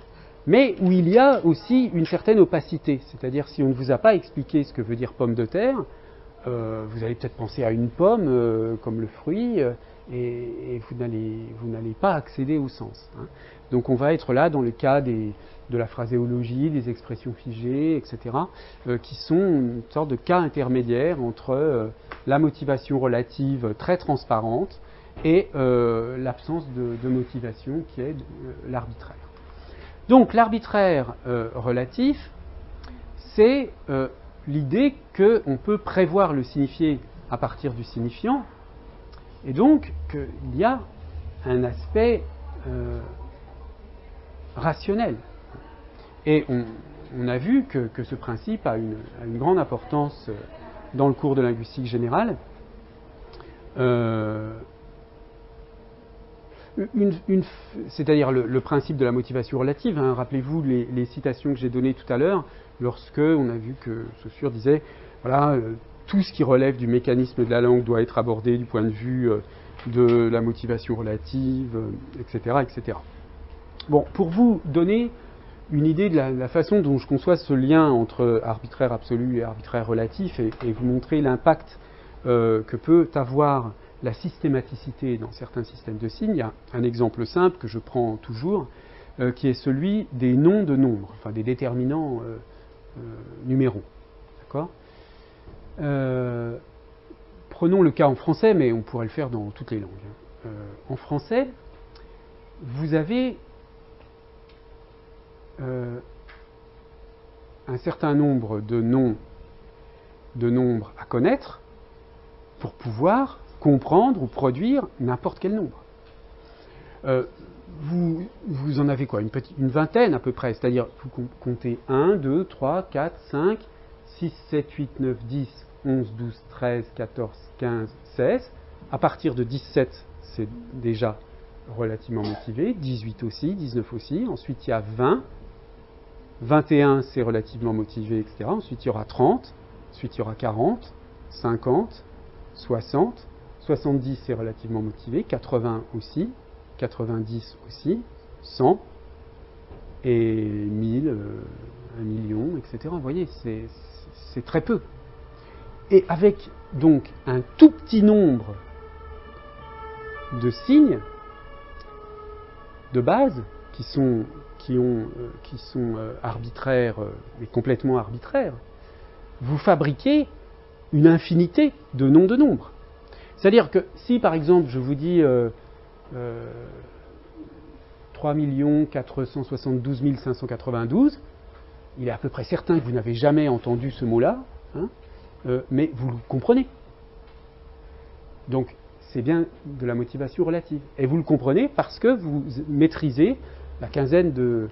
Speaker 1: mais où il y a aussi une certaine opacité, c'est-à-dire si on ne vous a pas expliqué ce que veut dire pomme de terre, vous allez peut-être penser à une pomme comme le fruit, et vous n'allez pas accéder au sens. Donc on va être là dans le cas de la phraséologie, des expressions figées, etc., qui sont une sorte de cas intermédiaire entre la motivation relative très transparente et l'absence de motivation qui est l'arbitraire. Donc l'arbitraire relatif, c'est l'idée qu'on peut prévoir le signifié à partir du signifiant, et donc qu'il y a un aspect rationnel. Et on a vu que ce principe a une grande importance dans le cours de linguistique générale. C'est-à-dire le principe de la motivation relative. Rappelez-vous les citations que j'ai données tout à l'heure, lorsque on a vu que Saussure disait, voilà, tout ce qui relève du mécanisme de la langue doit être abordé du point de vue de la motivation relative, etc., etc. Bon, pour vous donner une idée de la façon dont je conçois ce lien entre arbitraire absolu et arbitraire relatif, et vous montrer l'impact que peut avoir la systématicité dans certains systèmes de signes, il y a un exemple simple que je prends toujours, qui est celui des noms de nombres, enfin des déterminants numéraux. D'accord ? prenons le cas en français, mais on pourrait le faire dans toutes les langues. En français, vous avez un certain nombre de nombres à connaître pour pouvoir comprendre ou produire n'importe quel nombre. Vous en avez quoi, une vingtaine à peu près, c'est-à-dire vous comptez 1, 2, 3, 4, 5, 6, 7, 8, 9, 10, 11, 12, 13, 14, 15, 16. À partir de 17, c'est déjà relativement motivé, 18 aussi, 19 aussi. Ensuite, il y a 20, 21, c'est relativement motivé, etc. Ensuite, il y aura 30, ensuite, il y aura 40, 50, 60, 70, c'est relativement motivé, 80 aussi, 90 aussi, 100, et 1000, 1 million, etc. Vous voyez, c'est très peu. Et avec donc un tout petit nombre de signes de base qui sont arbitraires, mais complètement arbitraires, vous fabriquez une infinité de noms de nombres. C'est-à-dire que si par exemple je vous dis 3 472 592, il est à peu près certain que vous n'avez jamais entendu ce mot-là, hein, mais vous le comprenez. Donc c'est bien de la motivation relative. Et vous le comprenez parce que vous maîtrisez la quinzaine de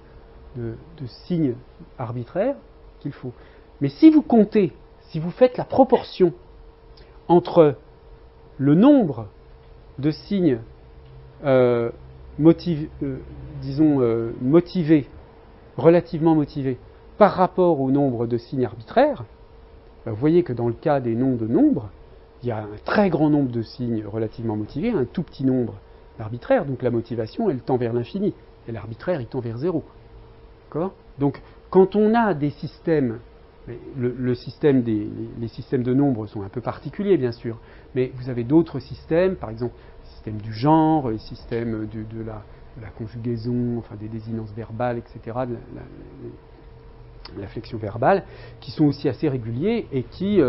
Speaker 1: signes arbitraires qu'il faut. Mais si vous comptez, si vous faites la proportion entre le nombre de signes motivés, relativement motivés, par rapport au nombre de signes arbitraires, vous voyez que dans le cas des noms de nombres, il y a un très grand nombre de signes relativement motivés, un tout petit nombre arbitraire, donc la motivation, elle tend vers l'infini, et l'arbitraire, il tend vers zéro. D'accord ? Donc, quand on a des systèmes, les systèmes de nombres sont un peu particuliers, bien sûr, mais vous avez d'autres systèmes, par exemple, le système du genre, les systèmes de la conjugaison, enfin des désinences verbales, etc., la flexion verbale, qui sont aussi assez réguliers et qui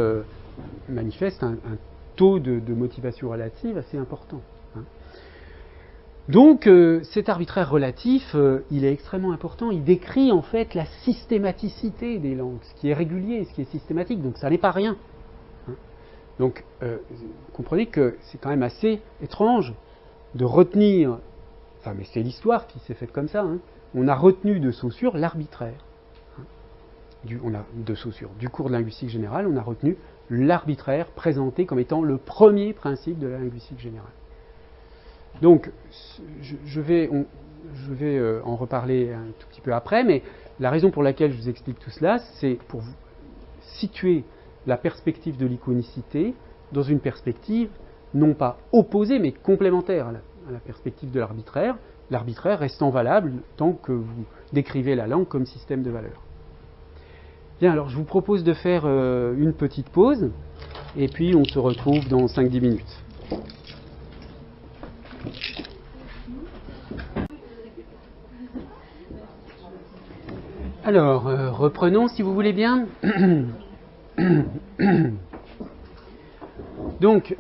Speaker 1: manifestent un taux de motivation relative assez important. Hein. Donc cet arbitraire relatif, il est extrêmement important, il décrit en fait la systématicité des langues, ce qui est régulier, ce qui est systématique, donc ça n'est pas rien. Hein. Donc comprenez que c'est quand même assez étrange de retenir, enfin mais c'est l'histoire qui s'est faite comme ça, hein. On a retenu de Saussure l'arbitraire. De Saussure, du cours de linguistique générale, on a retenu l'arbitraire présenté comme étant le premier principe de la linguistique générale. Donc, je vais en reparler un tout petit peu après, mais la raison pour laquelle je vous explique tout cela, c'est pour vous situer la perspective de l'iconicité dans une perspective non pas opposée, mais complémentaire à la perspective de l'arbitraire, l'arbitraire restant valable tant que vous décrivez la langue comme système de valeurs. Bien, alors je vous propose de faire une petite pause, et puis on se retrouve dans 5-10 minutes. Alors, reprenons si vous voulez bien. Donc,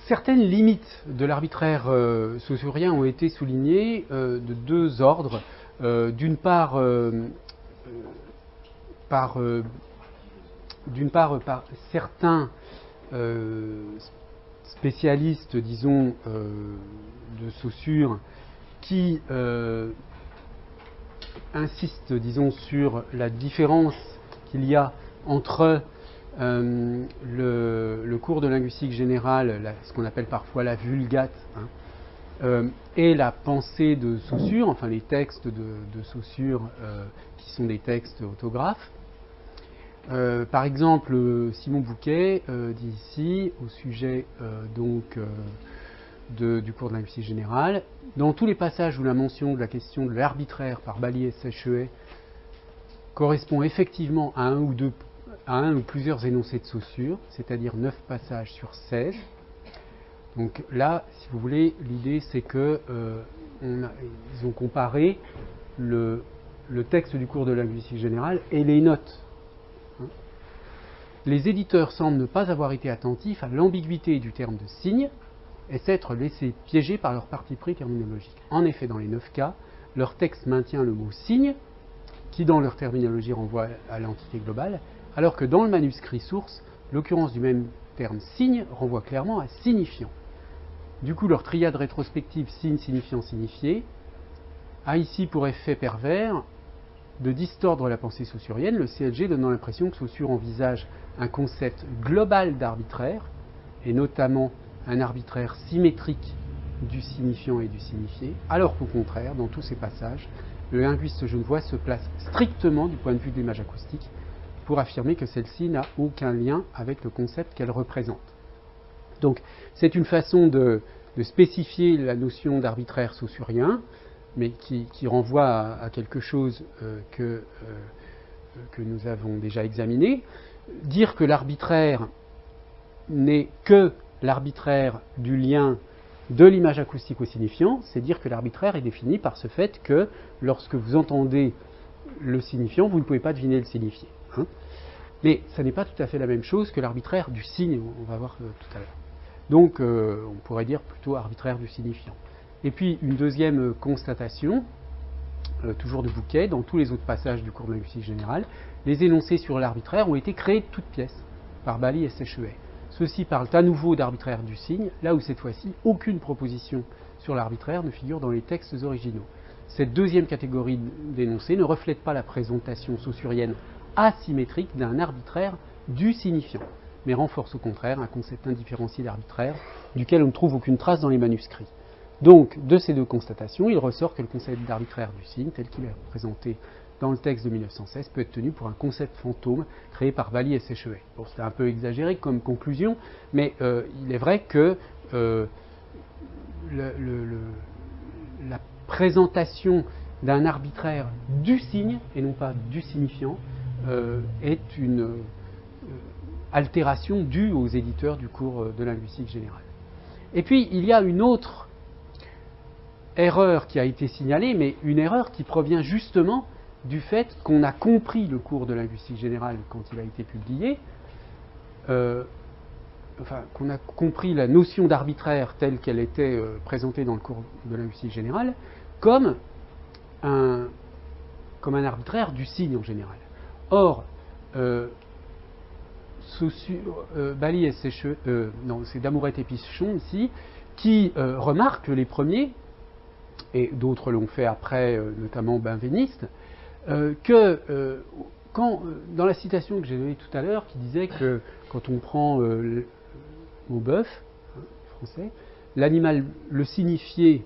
Speaker 1: certaines limites de l'arbitraire saussurien ont été soulignées de deux ordres. D'une part, par certains spécialistes, disons, de Saussure, qui insistent, disons, sur la différence qu'il y a entre le cours de linguistique générale, ce qu'on appelle parfois la vulgate, hein, et la pensée de Saussure, enfin les textes de Saussure qui sont des textes autographes. Par exemple, Simon Bouquet dit ici, au sujet du cours de linguistique générale, dans tous les passages où la mention de la question de l'arbitraire par Balliet et Séchelet correspond effectivement à un ou plusieurs énoncés de Saussure, c'est-à-dire 9 passages sur 16. Donc là, si vous voulez, l'idée c'est que ils ont comparé le texte du cours de linguistique générale et les notes. les éditeurs semblent ne pas avoir été attentifs à l'ambiguïté du terme de signe et s'être laissés piéger par leur parti pris terminologique. En effet, dans les 9 cas, leur texte maintient le mot signe, qui dans leur terminologie renvoie à l'entité globale, alors que dans le manuscrit source, l'occurrence du même terme signe renvoie clairement à signifiant. Du coup, leur triade rétrospective signe, signifiant, signifié a ici pour effet pervers de distordre la pensée saussurienne, le CLG donnant l'impression que Saussure envisage un concept global d'arbitraire, et notamment un arbitraire symétrique du signifiant et du signifié, alors qu'au contraire, dans tous ces passages, le linguiste genevois se place strictement du point de vue de l'image acoustique pour affirmer que celle-ci n'a aucun lien avec le concept qu'elle représente. Donc, c'est une façon de spécifier la notion d'arbitraire saussurien, mais qui renvoie à quelque chose que nous avons déjà examiné. Dire que l'arbitraire n'est que l'arbitraire du lien de l'image acoustique au signifiant, c'est dire que l'arbitraire est défini par ce fait que lorsque vous entendez le signifiant, vous ne pouvez pas deviner le signifié. Hein. Mais ça n'est pas tout à fait la même chose que l'arbitraire du signe, on va voir tout à l'heure. Donc on pourrait dire plutôt arbitraire du signifiant. Et puis une deuxième constatation, toujours de Bouquet, dans tous les autres passages du cours de linguistique générale, les énoncés sur l'arbitraire ont été créés de toutes pièces par Bally et Séchevet. Ceux-ci parlent à nouveau d'arbitraire du signe, là où cette fois-ci, aucune proposition sur l'arbitraire ne figure dans les textes originaux. Cette deuxième catégorie d'énoncés ne reflète pas la présentation saussurienne asymétrique d'un arbitraire du signifiant, mais renforce au contraire un concept indifférencié d'arbitraire, duquel on ne trouve aucune trace dans les manuscrits. Donc, de ces deux constatations, il ressort que le concept d'arbitraire du signe, tel qu'il est présenté dans le texte de 1916, peut être tenu pour un concept fantôme créé par Bally et Séchevet. Bon, c'est un peu exagéré comme conclusion, mais il est vrai que la présentation d'un arbitraire du signe, et non pas du signifiant, est une altération due aux éditeurs du cours de linguistique générale. Et puis, il y a une autre erreur qui a été signalée, mais une erreur qui provient justement du fait qu'on a compris le cours de linguistique générale quand il a été publié, qu'on a compris la notion d'arbitraire telle qu'elle était présentée dans le cours de linguistique générale comme un arbitraire du signe en général. Or, Bally et Séchevet, c'est Damourette et Pichon ici, qui remarquent que les premiers, et d'autres l'ont fait après, notamment Benveniste, que dans la citation que j'ai donnée tout à l'heure, qui disait que quand on prend le mot bœuf, français, l'animal, le signifié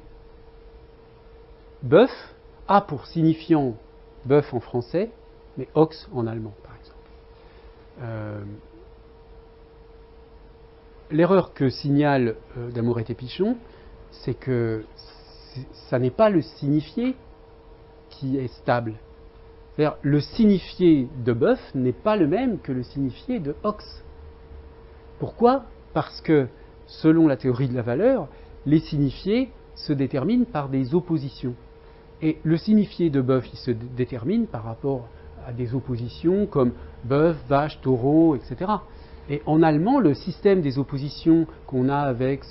Speaker 1: bœuf, a pour signifiant bœuf en français, mais ox en allemand, par exemple. L'erreur que signale Damourette et Pichon, c'est que ça n'est pas le signifié qui est stable. C'est-à-dire, le signifié de bœuf n'est pas le même que le signifié de ox. Pourquoi ? Parce que, selon la théorie de la valeur, les signifiés se déterminent par des oppositions. Et le signifié de bœuf, il se détermine par rapport à des oppositions comme bœuf, vache, taureau, etc. Et en allemand, le système des oppositions qu'on a avec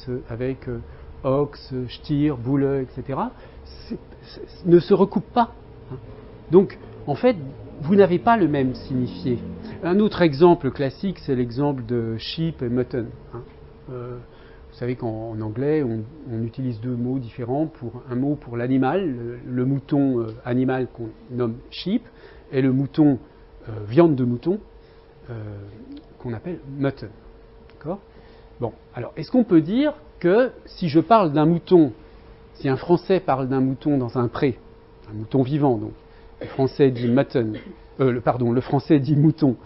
Speaker 1: ox, stier, boule, etc., ne se recoupe pas. Donc, en fait, vous n'avez pas le même signifié. Un autre exemple classique, c'est l'exemple de sheep et mutton. Vous savez qu'en anglais, on utilise deux mots différents pour un mot pour l'animal, le mouton animal qu'on nomme sheep, et le mouton viande de mouton qu'on appelle mutton. D'accord ? Bon, alors, est-ce qu'on peut dire que si je parle d'un mouton, si un Français parle d'un mouton dans un pré, un mouton vivant donc, le Français dit mutton, le Français dit mouton,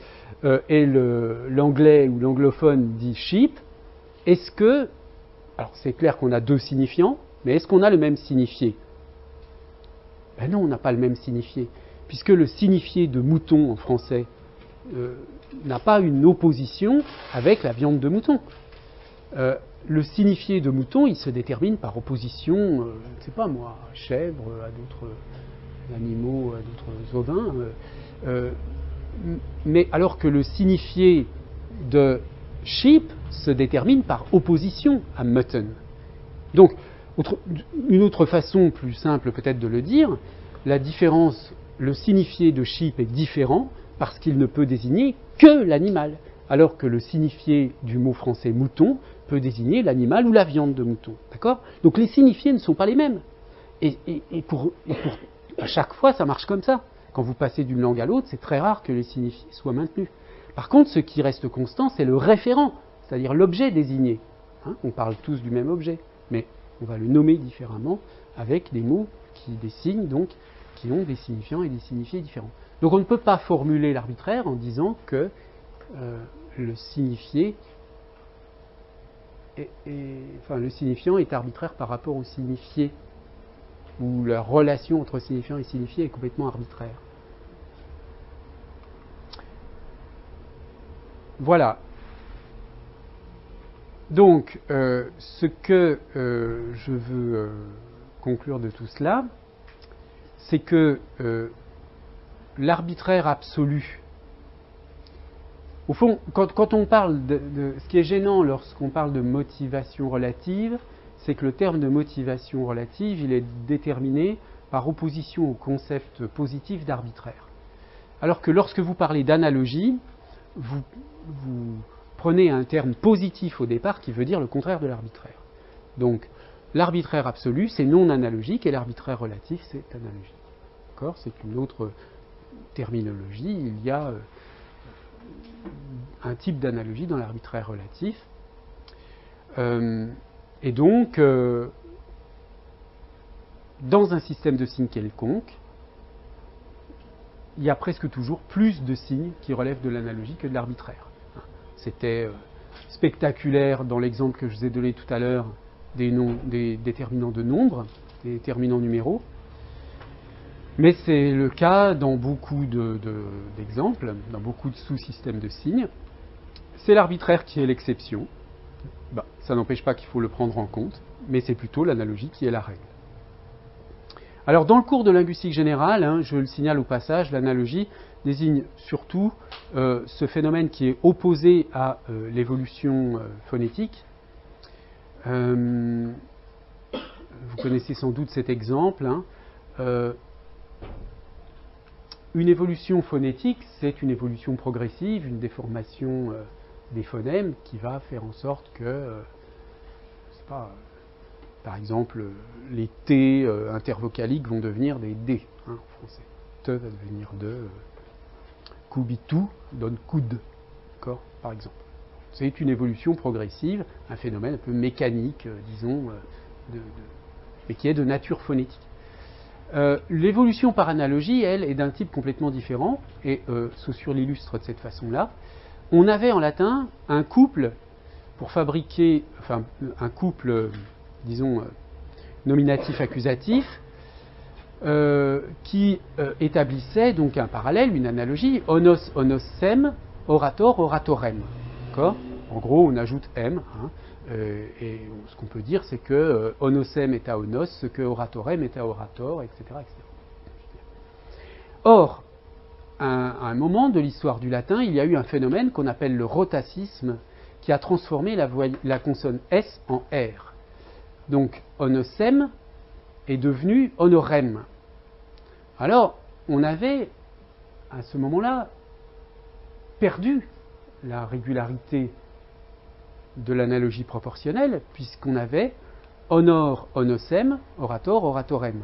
Speaker 1: et l'anglais ou l'anglophone dit sheep, est-ce que, alors c'est clair qu'on a deux signifiants, mais est-ce qu'on a le même signifié ? Ben non, on n'a pas le même signifié, puisque le signifié de mouton en français n'a pas une opposition avec la viande de mouton. Le signifié de mouton, il se détermine par opposition, je ne sais pas moi, à chèvre, à d'autres animaux, à d'autres ovins. Mais alors que le signifié de sheep se détermine par opposition à mutton. Donc, une autre façon plus simple peut-être de le dire, la différence, le signifié de sheep est différent parce qu'il ne peut désigner que l'animal, alors que le signifié du mot français mouton peut désigner l'animal ou la viande de mouton. D'accord ? Donc les signifiés ne sont pas les mêmes. Et à chaque fois, ça marche comme ça. Quand vous passez d'une langue à l'autre, c'est très rare que les signifiés soient maintenus. Par contre, ce qui reste constant, c'est le référent, c'est-à-dire l'objet désigné. Hein, on parle tous du même objet, mais on va le nommer différemment avec des mots des signes, donc, qui ont des signifiants et des signifiés différents. Donc on ne peut pas formuler l'arbitraire en disant que le signifié le signifiant est arbitraire par rapport au signifié, ou la relation entre signifiant et signifié est complètement arbitraire. Voilà. Donc, ce que je veux conclure de tout cela, c'est que l'arbitraire absolu, au fond, quand on parle ce qui est gênant lorsqu'on parle de motivation relative, c'est que le terme de motivation relative, il est déterminé par opposition au concept positif d'arbitraire. Alors que lorsque vous parlez d'analogie, vous prenez un terme positif au départ qui veut dire le contraire de l'arbitraire. Donc, l'arbitraire absolu, c'est non analogique, et l'arbitraire relatif, c'est analogique. D'accord ? C'est une autre terminologie. Il y a un type d'analogie dans l'arbitraire relatif. Et donc, dans un système de signes quelconque, il y a presque toujours plus de signes qui relèvent de l'analogie que de l'arbitraire. C'était spectaculaire dans l'exemple que je vous ai donné tout à l'heure des déterminants de nombres, des déterminants numéraux. Mais c'est le cas dans beaucoup d'exemples, dans beaucoup de sous-systèmes de signes. C'est l'arbitraire qui est l'exception. Ça n'empêche pas qu'il faut le prendre en compte, mais c'est plutôt l'analogie qui est la règle. Alors, dans le cours de linguistique générale, je le signale au passage, l'analogie désigne surtout ce phénomène qui est opposé à l'évolution phonétique. Vous connaissez sans doute cet exemple. Une évolution phonétique, c'est une évolution progressive, une déformation des phonèmes qui va faire en sorte que, par exemple, les T intervocaliques vont devenir des D en français. Te va devenir de, kubitu donne coude, d'accord, par exemple. C'est une évolution progressive, un phénomène un peu mécanique, disons, mais qui est de nature phonétique. L'évolution par analogie, elle, est d'un type complètement différent, et Saussure l'illustre de cette façon-là. On avait en latin un couple, pour fabriquer, un couple, disons, nominatif-accusatif, qui établissait donc un parallèle, une analogie, onos, onosem, orator, oratorem. D'accord ? En gros, on ajoute M, et ce qu'on peut dire, c'est que onosem est à onos, ce que oratorem est à orator, etc. etc. Or, à un moment de l'histoire du latin, il y a eu un phénomène qu'on appelle le rotacisme, qui a transformé la consonne S en R. Donc, onosem est devenu honorem. Alors, on avait, à ce moment-là, perdu la régularité de l'analogie proportionnelle, puisqu'on avait honor, onosem, orator, oratorem.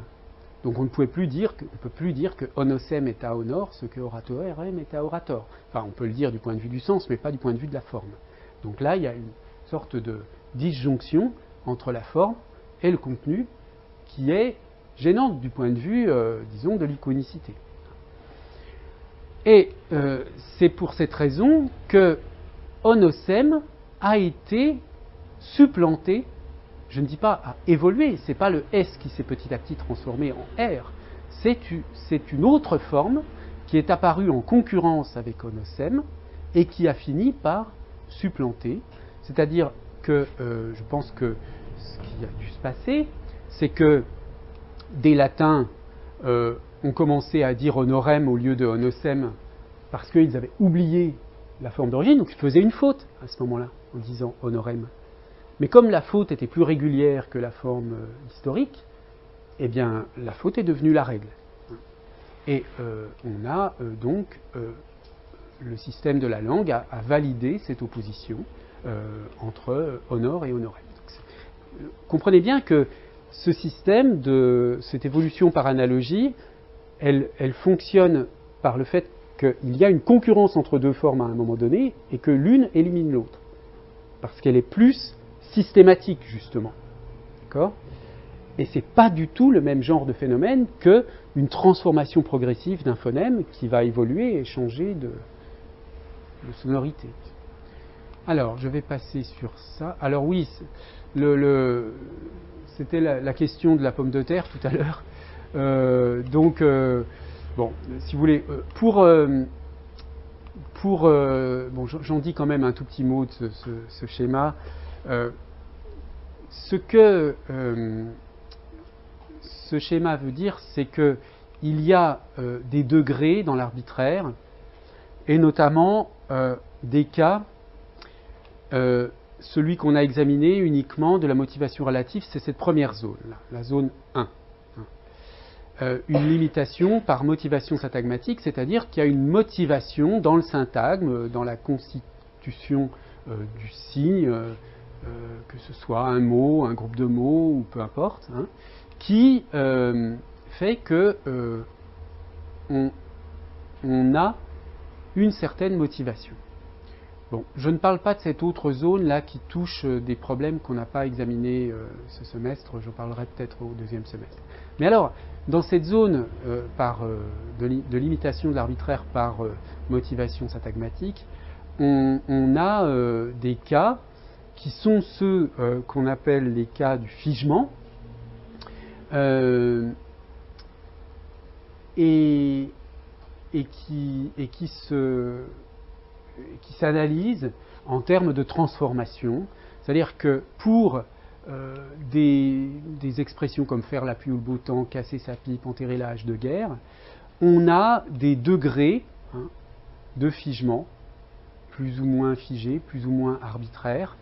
Speaker 1: Donc on ne peut plus dire que onosem est à honor ce que oratorem est à orator. Enfin, on peut le dire du point de vue du sens, mais pas du point de vue de la forme. Donc là, il y a une sorte de disjonction entre la forme et le contenu qui est gênante du point de vue, disons, de l'iconicité. Et c'est pour cette raison que onosem a été supplanté, je ne dis pas a évolué, c'est pas le S qui s'est petit à petit transformé en R, c'est une autre forme qui est apparue en concurrence avec onosem et qui a fini par supplanter, c'est-à-dire que je pense que ce qui a dû se passer, c'est que des latins ont commencé à dire honorem au lieu de onosem parce qu'ils avaient oublié la forme d'origine, donc il faisait une faute à ce moment-là, en disant honorem. Mais comme la faute était plus régulière que la forme historique, eh bien, la faute est devenue la règle. Et on a donc le système de la langue a validé cette opposition entre honor et honorem. Comprenez bien que ce système, cette évolution par analogie, elle fonctionne par le fait qu'il y a une concurrence entre deux formes à un moment donné et que l'une élimine l'autre. Parce qu'elle est plus systématique, justement. D'accord ? Et ce n'est pas du tout le même genre de phénomène qu'une transformation progressive d'un phonème qui va évoluer et changer de sonorité. Alors, je vais passer sur ça. Alors oui, c'était la question de la pomme de terre tout à l'heure. Bon, si vous voulez, bon, j'en dis quand même un tout petit mot de ce schéma. Ce que ce schéma veut dire, c'est qu'il y a des degrés dans l'arbitraire, et notamment des cas, celui qu'on a examiné uniquement de la motivation relative, c'est cette première zone, là, la zone 1. Une limitation par motivation syntagmatique, c'est-à-dire qu'il y a une motivation dans le syntagme, dans la constitution du signe, que ce soit un mot, un groupe de mots, ou peu importe, hein, qui fait que on a une certaine motivation. Bon, je ne parle pas de cette autre zone là qui touche des problèmes qu'on n'a pas examinés ce semestre, j'en parlerai peut-être au deuxième semestre. Mais alors, dans cette zone de limitation de l'arbitraire par motivation syntagmatique, on a des cas qui sont ceux qu'on appelle les cas du figement, et qui s'analyse en termes de transformation, c'est-à-dire que pour des expressions comme faire la pluie ou le beau temps, casser sa pipe, enterrer la hache de guerre, on a des degrés de figement, plus ou moins figés, plus ou moins arbitraires,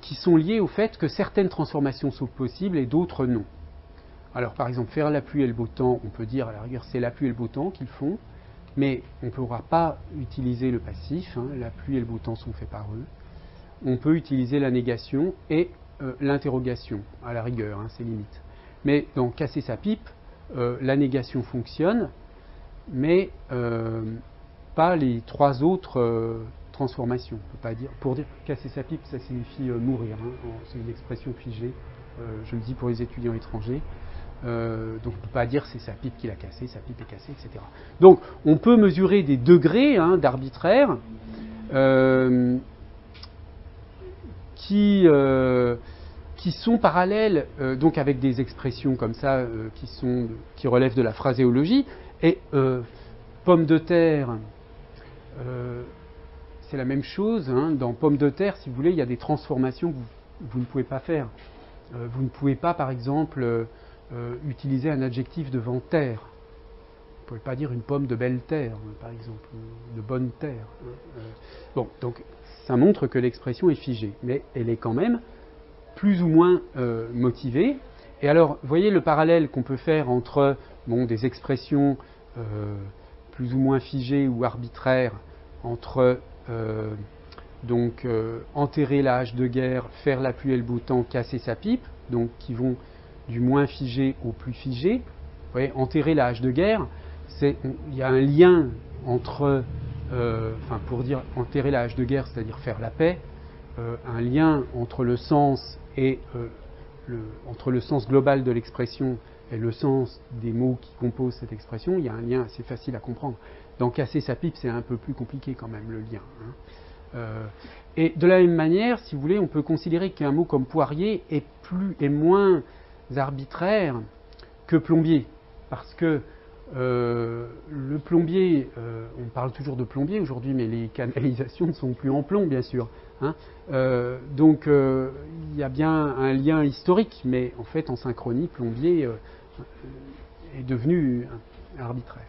Speaker 1: qui sont liés au fait que certaines transformations sont possibles et d'autres non. Alors par exemple, faire la pluie et le beau temps, on peut dire à la rigueur c'est la pluie et le beau temps qu'ils font, mais on ne pourra pas utiliser le passif, la pluie et le beau temps sont faits par eux. On peut utiliser la négation et l'interrogation, à la rigueur, c'est limite. Mais dans casser sa pipe, la négation fonctionne, mais pas les trois autres transformations. On peut pas dire, pour dire casser sa pipe, ça signifie mourir, c'est une expression figée, je le dis pour les étudiants étrangers. Donc on ne peut pas dire c'est sa pipe qui l'a cassée, sa pipe est cassée, etc. Donc on peut mesurer des degrés d'arbitraire qui sont parallèles donc avec des expressions comme ça qui relèvent de la phraséologie. Et pomme de terre, c'est la même chose. Dans pomme de terre, si vous voulez, il y a des transformations que vous ne pouvez pas faire. Vous ne pouvez pas, par exemple, utiliser un adjectif devant terre. Vous ne pouvez pas dire une pomme de belle terre, par exemple, de bonne terre. Bon, donc ça montre que l'expression est figée, mais elle est quand même plus ou moins motivée. Et alors, vous voyez le parallèle qu'on peut faire entre des expressions plus ou moins figées ou arbitraires, entre enterrer la hache de guerre, faire la pluie et le beau temps, casser sa pipe, donc qui vont du moins figé au plus figé. Vous voyez, enterrer la hache de guerre, il y a un lien entre, pour dire enterrer la hache de guerre, c'est-à-dire faire la paix, un lien entre le sens et entre le sens global de l'expression et le sens des mots qui composent cette expression. Il y a un lien assez facile à comprendre. Dans casser sa pipe, c'est un peu plus compliqué quand même le lien. Et de la même manière, si vous voulez, on peut considérer qu'un mot comme poirier est moins arbitraire que plombier, parce que le plombier, on parle toujours de plombier aujourd'hui, mais les canalisations ne sont plus en plomb, bien sûr. Donc il y a bien un lien historique, mais en fait en synchronie, plombier est devenu arbitraire.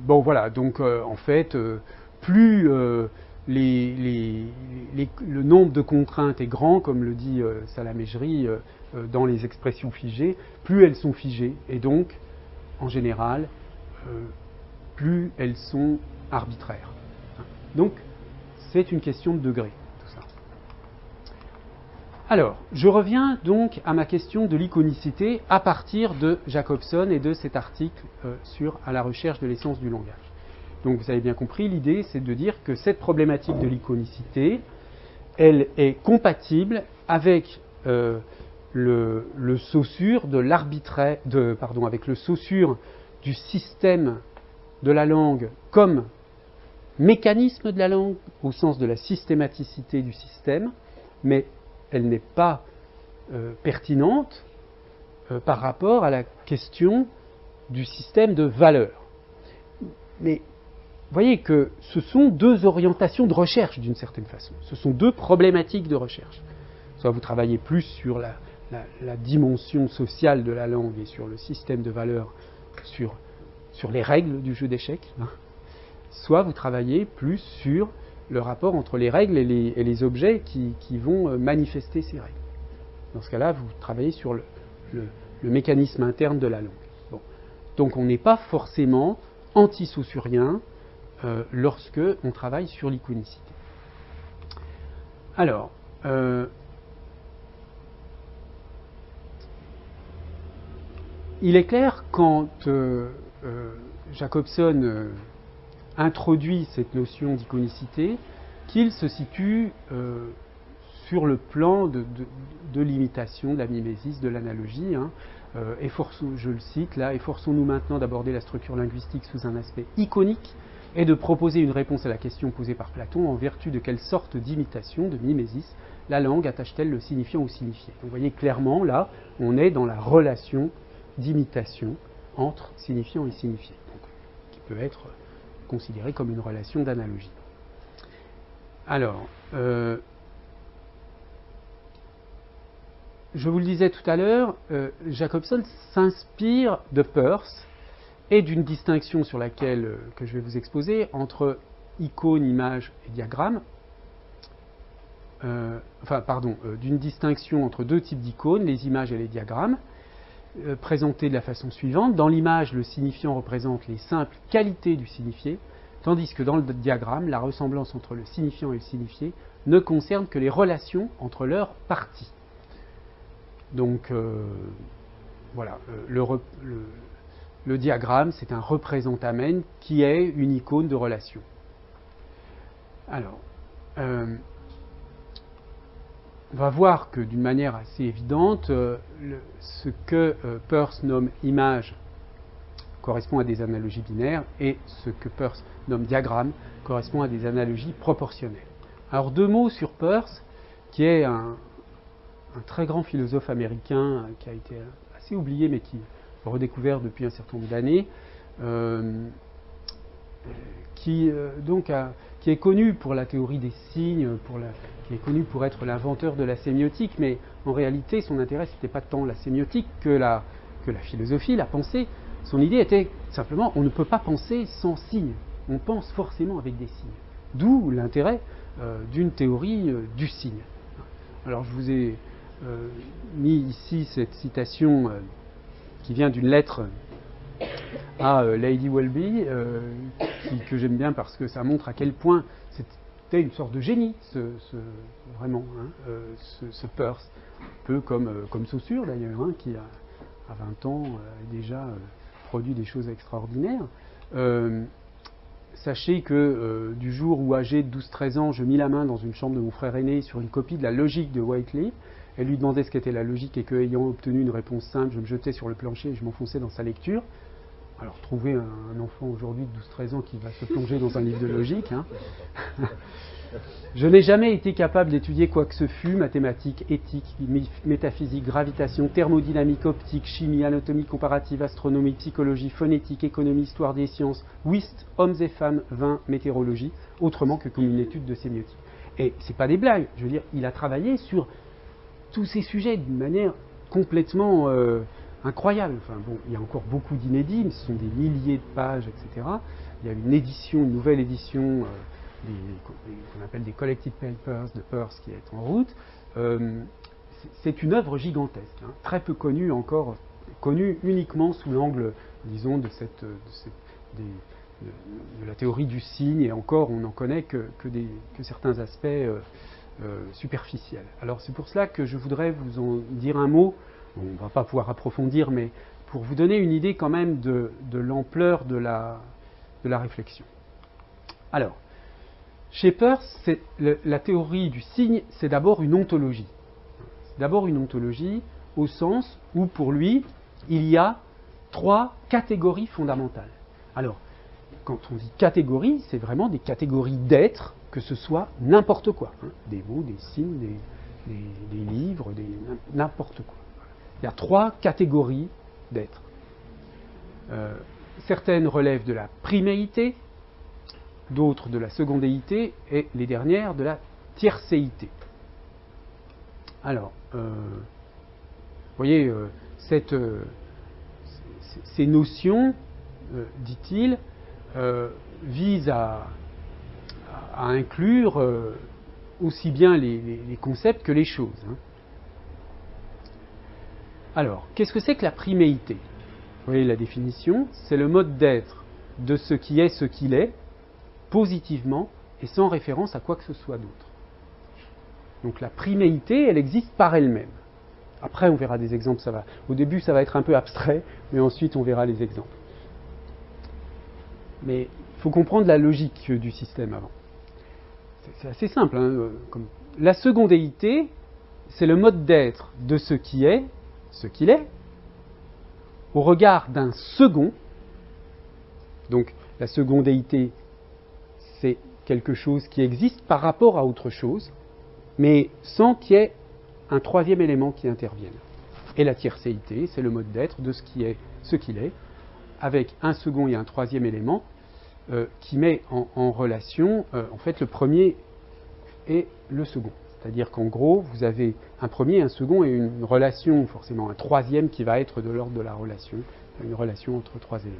Speaker 1: bon voilà, donc en fait, plus le nombre de contraintes est grand, comme le dit Salamejri dans les expressions figées, plus elles sont figées, et donc, en général, plus elles sont arbitraires. Donc, c'est une question de degré, tout ça. Alors, je reviens donc à ma question de l'iconicité à partir de Jacobson et de cet article sur « À la recherche de l'essence du langage ». Donc, vous avez bien compris, l'idée, c'est de dire que cette problématique de l'iconicité, elle est compatible avec le saussure de l'arbitraire, avec le saussure du système de la langue comme mécanisme de la langue, au sens de la systématicité du système, mais elle n'est pas pertinente par rapport à la question du système de valeurs. Mais vous voyez que ce sont deux orientations de recherche d'une certaine façon. Ce sont deux problématiques de recherche. Soit vous travaillez plus sur la dimension sociale de la langue et sur le système de valeurs, sur les règles du jeu d'échecs, soit vous travaillez plus sur le rapport entre les règles et les objets qui vont manifester ces règles. Dans ce cas-là, vous travaillez sur le mécanisme interne de la langue. Bon. Donc on n'est pas forcément anti-saussurien lorsque on travaille sur l'iconicité. Alors, il est clair quand Jacobson introduit cette notion d'iconicité qu'il se situe sur le plan de l'imitation, de la mimésis, de l'analogie. Je le cite là, efforçons-nous maintenant d'aborder la structure linguistique sous un aspect iconique et de proposer une réponse à la question posée par Platon en vertu de quelle sorte d'imitation, de mimésis, la langue attache-t-elle le signifiant au signifié. Donc, vous voyez clairement là, on est dans la relation d'imitation entre signifiant et signifié, donc, qui peut être considérée comme une relation d'analogie. Alors, je vous le disais tout à l'heure, Jacobson s'inspire de Peirce et d'une distinction sur laquelle que je vais vous exposer entre icône, image et diagramme. D'une distinction entre deux types d'icônes, les images et les diagrammes, présentées de la façon suivante. Dans l'image, le signifiant représente les simples qualités du signifié, tandis que dans le diagramme, la ressemblance entre le signifiant et le signifié ne concerne que les relations entre leurs parties. Donc, voilà, le diagramme, c'est un représentamen qui est une icône de relation. Alors, on va voir que d'une manière assez évidente, ce que Peirce nomme image correspond à des analogies binaires et ce que Peirce nomme diagramme correspond à des analogies proportionnelles. Alors, deux mots sur Peirce, qui est un très grand philosophe américain qui a été assez oublié mais qui est redécouvert depuis un certain nombre d'années, qui est connu pour la théorie des signes, qui est connu pour être l'inventeur de la sémiotique, mais en réalité son intérêt c'était pas tant la sémiotique que la philosophie, la pensée. Son idée était simplement on ne peut pas penser sans signes, on pense forcément avec des signes. D'où l'intérêt d'une théorie du signe. Alors je vous ai mis ici cette citation qui vient d'une lettre à Lady Welby, que j'aime bien parce que ça montre à quel point c'était une sorte de génie, vraiment, ce Peirce, un peu comme Saussure d'ailleurs, qui à 20 ans a déjà produit des choses extraordinaires. Sachez que du jour où, âgé de 12-13 ans, je mis la main dans une chambre de mon frère aîné sur une copie de la logique de Wycliffe, elle lui demandait ce qu'était la logique et qu'ayant obtenu une réponse simple, je me jetais sur le plancher et je m'enfonçais dans sa lecture. Alors, trouvez un enfant aujourd'hui de 12-13 ans qui va se plonger dans un livre de logique. Je n'ai jamais été capable d'étudier quoi que ce fût, mathématiques, éthique, métaphysique, gravitation, thermodynamique, optique, chimie, anatomie comparative, astronomie, psychologie, phonétique, économie, histoire des sciences, whist, hommes et femmes, vin, météorologie, autrement que comme une étude de sémiotique. Et c'est pas des blagues, je veux dire, il a travaillé sur tous ces sujets d'une manière complètement incroyable. Enfin, bon, il y a encore beaucoup d'inédits, ce sont des milliers de pages, etc. il y a une édition, une nouvelle édition qu'on appelle des Collected Papers de Peirce qui est en route. C'est une œuvre gigantesque, hein, très peu connue encore, connue uniquement sous l'angle, disons, de la théorie du signe, et encore on n'en connaît que certains aspects superficiels. Alors c'est pour cela que je voudrais vous en dire un mot. Bon, on ne va pas pouvoir approfondir, mais pour vous donner une idée quand même de l'ampleur de la réflexion. Alors, chez Peirce, la théorie du signe, c'est d'abord une ontologie. C'est d'abord une ontologie au sens où, pour lui, il y a 3 catégories fondamentales. Alors, quand on dit catégories, c'est vraiment des catégories d'être, que ce soit n'importe quoi. Hein, des mots, des signes, des livres, n'importe quoi. Il y a 3 catégories d'être. Certaines relèvent de la priméité, d'autres de la secondéité, et les dernières de la tiercéité. Alors, vous voyez, ces notions, dit-il, visent à inclure aussi bien les concepts que les choses. Hein. Alors, qu'est-ce que c'est que la priméité? Vous voyez la définition, c'est le mode d'être de ce qui est ce qu'il est, positivement et sans référence à quoi que ce soit d'autre. Donc la priméité, elle existe par elle-même. Après, on verra des exemples, ça va. Au début, ça va être un peu abstrait, mais ensuite, on verra les exemples. Mais il faut comprendre la logique du système avant. C'est assez simple. Hein, la secondéité, c'est le mode d'être de ce qui est, ce qu'il est, au regard d'un second. Donc, la secondéité, c'est quelque chose qui existe par rapport à autre chose, mais sans qu'il y ait un troisième élément qui intervienne. Et la tiercéité, c'est le mode d'être de ce qui est ce qu'il est, avec un second et un troisième élément qui met en relation, en fait, le premier et le second. C'est-à-dire qu'en gros, vous avez un premier, un second et une relation, forcément un troisième qui va être de l'ordre de la relation, une relation entre 3 éléments.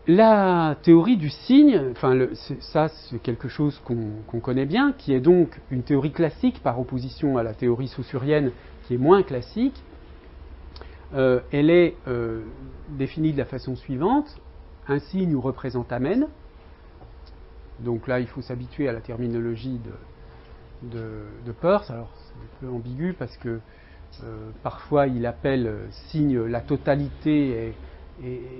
Speaker 1: La théorie du signe, ça c'est quelque chose qu'on connaît bien, qui est donc une théorie classique par opposition à la théorie saussurienne qui est moins classique. Elle est définie de la façon suivante: un signe ou représente amène. Donc là, il faut s'habituer à la terminologie de Peirce. Alors c'est un peu ambigu parce que parfois il appelle signe la totalité et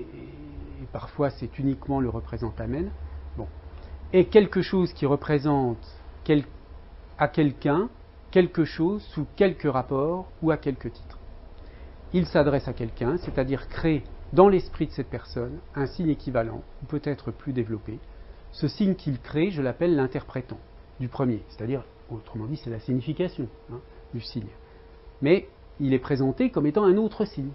Speaker 1: parfois c'est uniquement le représente amène. Bon. Et quelque chose qui représente à quelqu'un quelque chose sous quelque rapport ou à quelque titre. Il s'adresse à quelqu'un, c'est-à-dire crée dans l'esprit de cette personne un signe équivalent, ou peut-être plus développé. Ce signe qu'il crée, je l'appelle l'interprétant du premier, c'est-à-dire, autrement dit, c'est la signification du signe. Mais il est présenté comme étant un autre signe.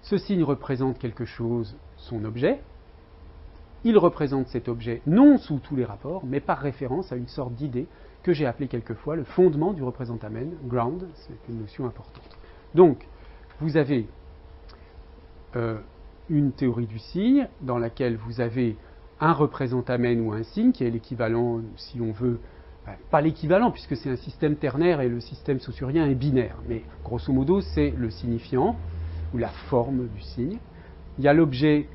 Speaker 1: Ce signe représente quelque chose, son objet. Il représente cet objet non sous tous les rapports, mais par référence à une sorte d'idée que j'ai appelée quelquefois le fondement du représentamen, ground, c'est une notion importante. Donc, vous avez une théorie du signe dans laquelle vous avez un représentamen ou un signe qui est l'équivalent, si on veut, pas l'équivalent puisque c'est un système ternaire et le système saussurien est binaire, mais grosso modo c'est le signifiant ou la forme du signe. Il y a l'objet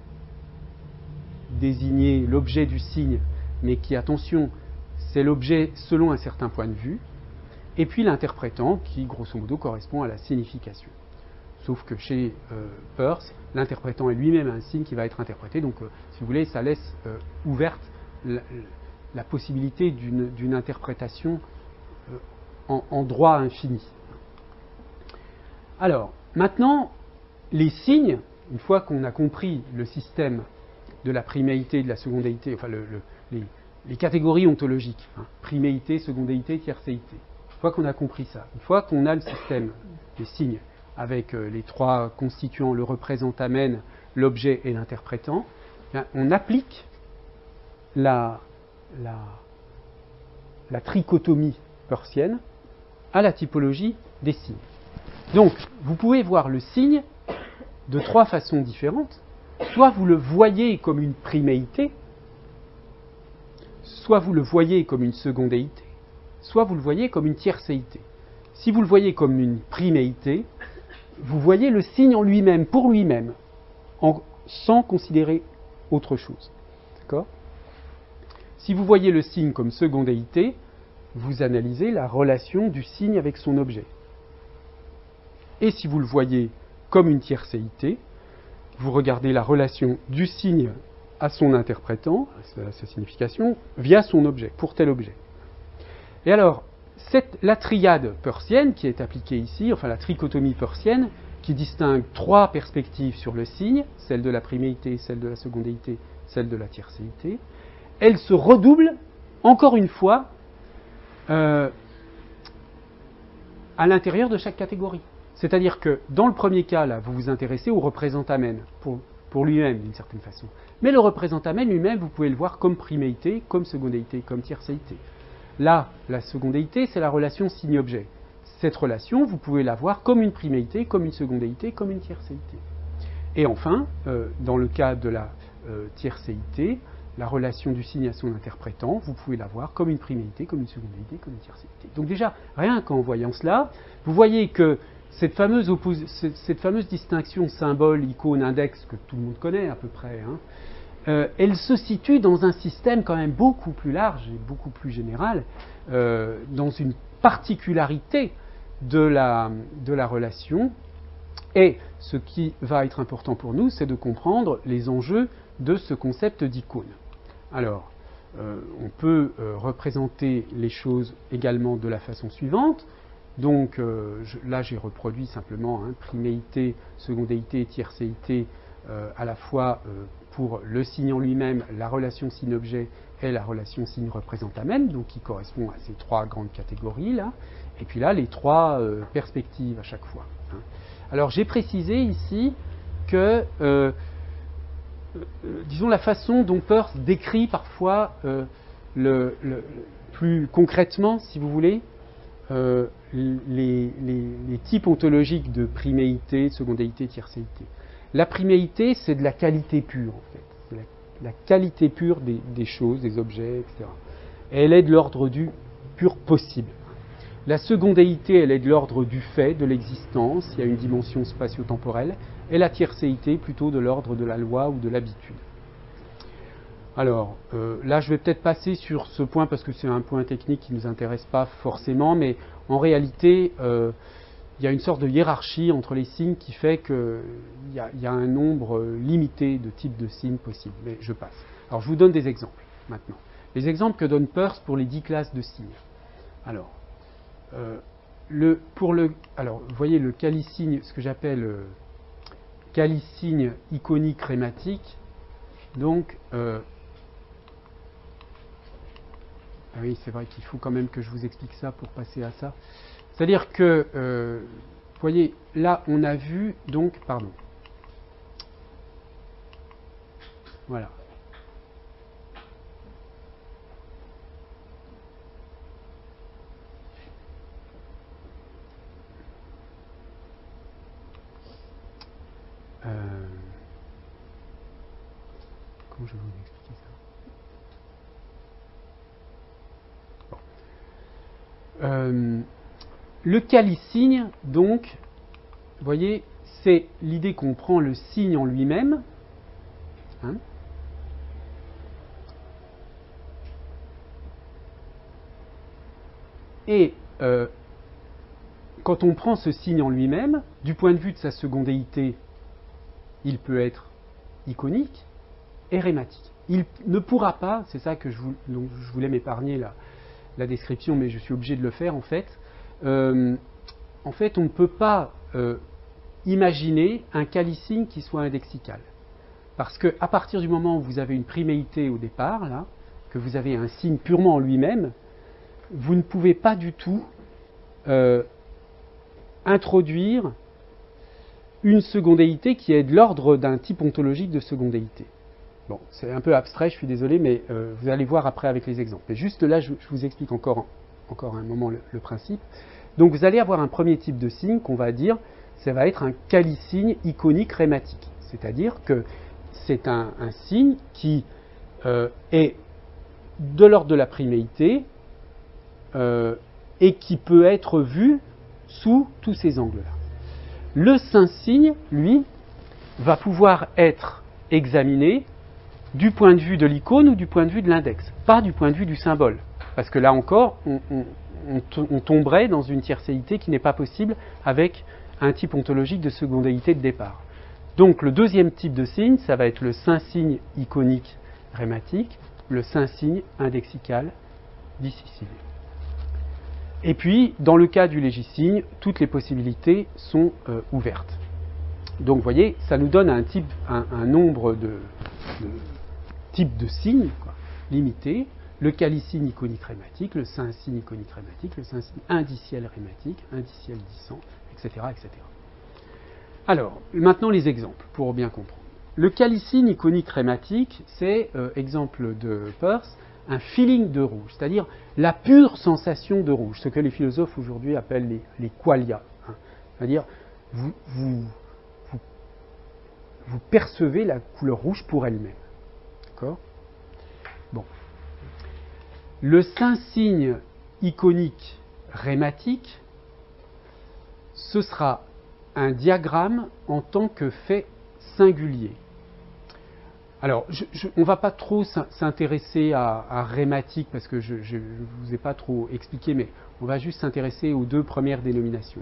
Speaker 1: désigné, l'objet du signe, mais qui, attention, c'est l'objet selon un certain point de vue, et puis l'interprétant qui, grosso modo, correspond à la signification. Sauf que chez Peirce, l'interprétant est lui-même un signe qui va être interprété, donc si vous voulez, ça laisse ouverte la possibilité d'une interprétation en droit infini. Alors, maintenant, les signes, une fois qu'on a compris le système de la priméité et de la secondéité, enfin les catégories ontologiques, priméité, secondéité, tiercéité, une fois qu'on a compris ça, une fois qu'on a le système des signes avec les 3 constituants, le représentamen, l'objet et l'interprétant, on applique la trichotomie peircienne à la typologie des signes. Donc, vous pouvez voir le signe de 3 façons différentes. soit vous le voyez comme une priméité, soit vous le voyez comme une secondéité, soit vous le voyez comme une tiercéité. Si vous le voyez comme une priméité, vous voyez le signe en lui-même, pour lui-même, sans considérer autre chose. D'accord ? Si vous voyez le signe comme secondéité, vous analysez la relation du signe avec son objet. Et si vous le voyez comme une tiercéité, vous regardez la relation du signe à son interprétant, à sa signification, via son objet, pour tel objet. Et alors, la triade peirsienne qui est appliquée ici, enfin la trichotomie peirsienne, qui distingue trois perspectives sur le signe, celle de la priméité, celle de la secondéité, celle de la tiercéité, elle se redouble, encore une fois, à l'intérieur de chaque catégorie. C'est-à-dire que dans le premier cas, là, vous vous intéressez au représentamen, pour lui-même d'une certaine façon. Mais le représentamen lui-même, vous pouvez le voir comme priméité, comme secondéité, comme tiercéité. Là, la secondéité, c'est la relation signe-objet. Cette relation, vous pouvez la voir comme une priméité, comme une secondéité, comme une tiercéité. Et enfin, dans le cas de la tiercéité, la relation du signe à son interprétant, vous pouvez la voir comme une priméité, comme une secondéité, comme une tiercéité. Donc déjà, rien qu'en voyant cela, vous voyez que cette fameuse distinction symbole, icône, index, que tout le monde connaît à peu près, elle se situe dans un système quand même beaucoup plus large et beaucoup plus général, dans une particularité de la relation. Et ce qui va être important pour nous, c'est de comprendre les enjeux de ce concept d'icône. Alors, on peut représenter les choses également de la façon suivante. Donc là, j'ai reproduit simplement priméité, secondéité et tiercéité à la fois pour le signe en lui-même, la relation signe-objet et la relation signe-représentamen, donc qui correspond à ces trois grandes catégories là. Et puis là, les trois perspectives à chaque fois. Alors j'ai précisé ici que, disons, la façon dont Peirce décrit parfois, plus concrètement, si vous voulez, les types ontologiques de priméité, secondéité, tiercéité. La priméité, c'est de la qualité pure, en fait. C'est la qualité pure des choses, des objets, etc. Et elle est de l'ordre du pur possible. La secondéité, elle est de l'ordre du fait, de l'existence, il y a une dimension spatio-temporelle, et la tiercéité, plutôt de l'ordre de la loi ou de l'habitude. Alors, là, je vais peut-être passer sur ce point parce que c'est un point technique qui ne nous intéresse pas forcément, mais en réalité, il y a une sorte de hiérarchie entre les signes qui fait qu'il y a un nombre limité de types de signes possibles. Mais je passe. Alors, je vous donne des exemples maintenant. Les exemples que donne Peirce pour les 10 classes de signes. Alors, vous voyez le calicigne, ce que j'appelle calicigne iconique crématique. Donc, ah oui, c'est vrai qu'il faut quand même que je vous explique ça pour passer à ça. C'est-à-dire que, vous voyez, là, on a vu, donc, pardon. Voilà. Comment je vais vous expliquer ça ? Bon. Le calicigne, donc, vous voyez, c'est l'idée qu'on prend le signe en lui-même, et quand on prend ce signe en lui-même, du point de vue de sa secondéité, il peut être iconique et rématique. Il ne pourra pas, c'est ça que je voulais m'épargner la description, mais je suis obligé de le faire en fait. En fait, on ne peut pas imaginer un calicigne qui soit indexical. Parce qu'à partir du moment où vous avez une priméité au départ, là, que vous avez un signe purement en lui-même, vous ne pouvez pas du tout introduire une secondéité qui est de l'ordre d'un type ontologique de secondéité. Bon, c'est un peu abstrait, je suis désolé, mais vous allez voir après avec les exemples. Et juste là, je vous explique encore un moment le principe. Donc vous allez avoir un premier type de signe qu'on va dire, ça va être un calicigne iconique rématique. C'est-à-dire que c'est un signe qui est de l'ordre de la priméité et qui peut être vu sous tous ces angles-là. Le saint signe, lui, va pouvoir être examiné du point de vue de l'icône ou du point de vue de l'index, pas du point de vue du symbole. Parce que là encore, on tomberait dans une tiercéité qui n'est pas possible avec un type ontologique de secondéité de départ. Donc le deuxième type de signe, ça va être le saint signe iconique grammatique, le saint signe indexical dissicile. Et puis, dans le cas du légisigne, toutes les possibilités sont ouvertes. Donc, vous voyez, ça nous donne un nombre de types de signes limités. Le calicigne iconique rématique, le saint signe iconique rématique, le saint signe indiciel rématique, indiciel dissent, etc., etc. Alors, maintenant les exemples, pour bien comprendre. Le calicigne iconique rématique, c'est, exemple de Peirce, un feeling de rouge, c'est-à-dire la pure sensation de rouge, ce que les philosophes aujourd'hui appellent les qualia. C'est-à-dire, vous percevez la couleur rouge pour elle-même. D'accord ? Bon. Le saint signe iconique rématique, ce sera un diagramme en tant que fait singulier. Alors, on ne va pas trop s'intéresser à rématique parce que je ne vous ai pas trop expliqué, mais on va juste s'intéresser aux deux premières dénominations.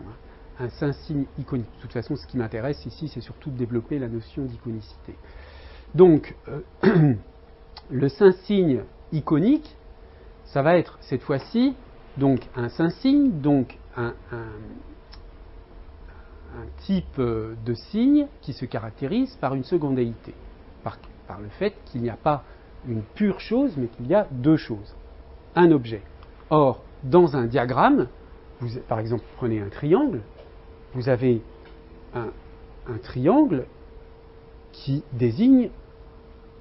Speaker 1: Un saint signe iconique. De toute façon, ce qui m'intéresse ici, c'est surtout de développer la notion d'iconicité. Donc, le saint signe iconique, ça va être cette fois-ci donc un saint signe, donc un type de signe qui se caractérise par une secondéité, par le fait qu'il n'y a pas une pure chose, mais qu'il y a deux choses, un objet. Or, dans un diagramme, par exemple, prenez un triangle, vous avez un triangle qui désigne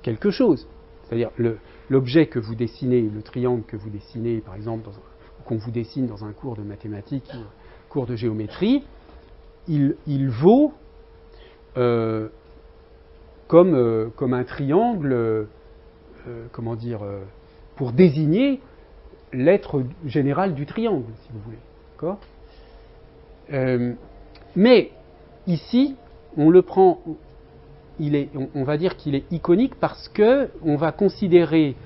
Speaker 1: quelque chose. C'est-à-dire l'objet que vous dessinez, le triangle que vous dessinez, par exemple, qu'on vous dessine dans un cours de mathématiques, un cours de géométrie, il vaut comme un triangle, pour désigner l'être général du triangle, si vous voulez. D'accord ? Mais ici, on le prend, on va dire qu'il est iconique parce qu'on va considérer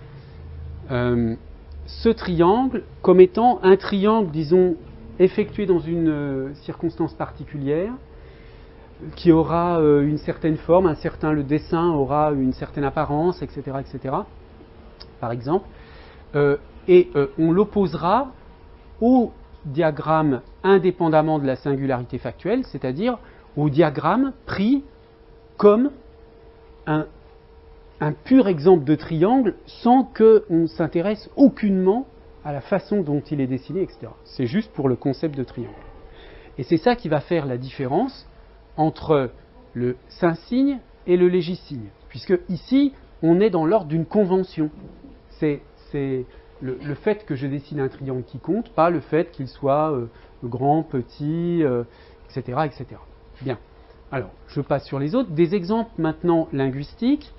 Speaker 1: ce triangle comme étant un triangle, disons, effectué dans une circonstance particulière, qui aura une certaine forme, le dessin aura une certaine apparence, etc., etc., par exemple, et on l'opposera au diagramme indépendamment de la singularité factuelle, c'est-à-dire au diagramme pris comme un pur exemple de triangle sans qu'on s'intéresse aucunement à la façon dont il est dessiné, etc. C'est juste pour le concept de triangle. Et c'est ça qui va faire la différence entre le saint signe et le légisigne, puisque ici, on est dans l'ordre d'une convention. C'est le fait que je dessine un triangle qui compte, pas le fait qu'il soit grand, petit, etc., etc. Bien. Alors, je passe sur les autres. Des exemples maintenant linguistiques.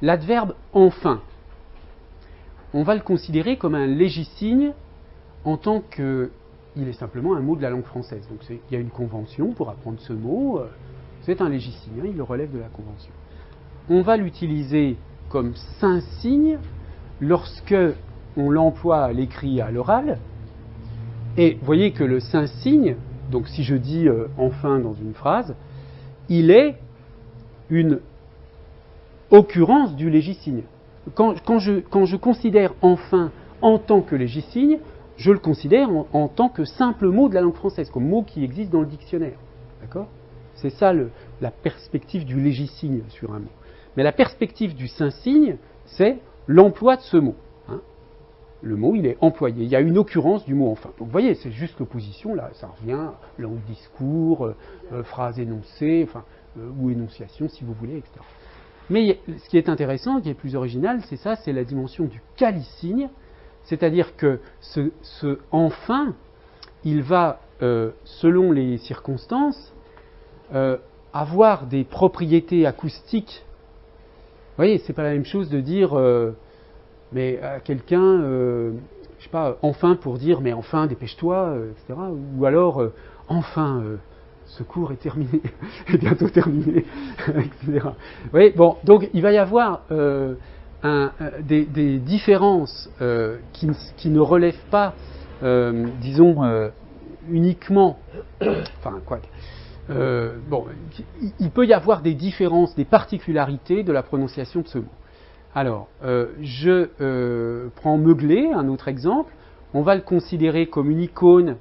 Speaker 1: L'adverbe enfin. On va le considérer comme un légisigne en tant que il est simplement un mot de la langue française. Donc il y a une convention pour apprendre ce mot, c'est un légisigne, il relève de la convention. On va l'utiliser comme saint signe lorsque on l'emploie à l'écrit et à l'oral. Et vous voyez que le saint signe, donc si je dis enfin dans une phrase, il est une occurrence du légisigne. Quand je considère enfin en tant que légisigne, je le considère en tant que simple mot de la langue française, comme mot qui existe dans le dictionnaire. D'accord ? C'est ça la perspective du légisigne sur un mot. Mais la perspective du saint signe, c'est l'emploi de ce mot. Hein ? Le mot, il est employé. Il y a une occurrence du mot enfin. Donc vous voyez, c'est juste l'opposition, là, ça revient, langue discours, phrase énoncée, ou énonciation, si vous voulez, etc. Mais ce qui est intéressant, qui est plus original, c'est ça, c'est la dimension du calicigne, c'est-à-dire que ce enfin, il va, selon les circonstances, avoir des propriétés acoustiques voyez, c'est pas la même chose de dire, mais à quelqu'un, je sais pas, enfin pour dire, mais enfin, dépêche-toi, etc. Ou alors, enfin, ce cours est terminé, est bientôt terminé, etc. Vous voyez, bon, donc il va y avoir des différences qui ne relèvent pas, disons, uniquement, enfin, quoi. Bon, il peut y avoir des différences, des particularités de la prononciation de ce mot. Alors, je prends Meuglé, un autre exemple. On va le considérer comme une icône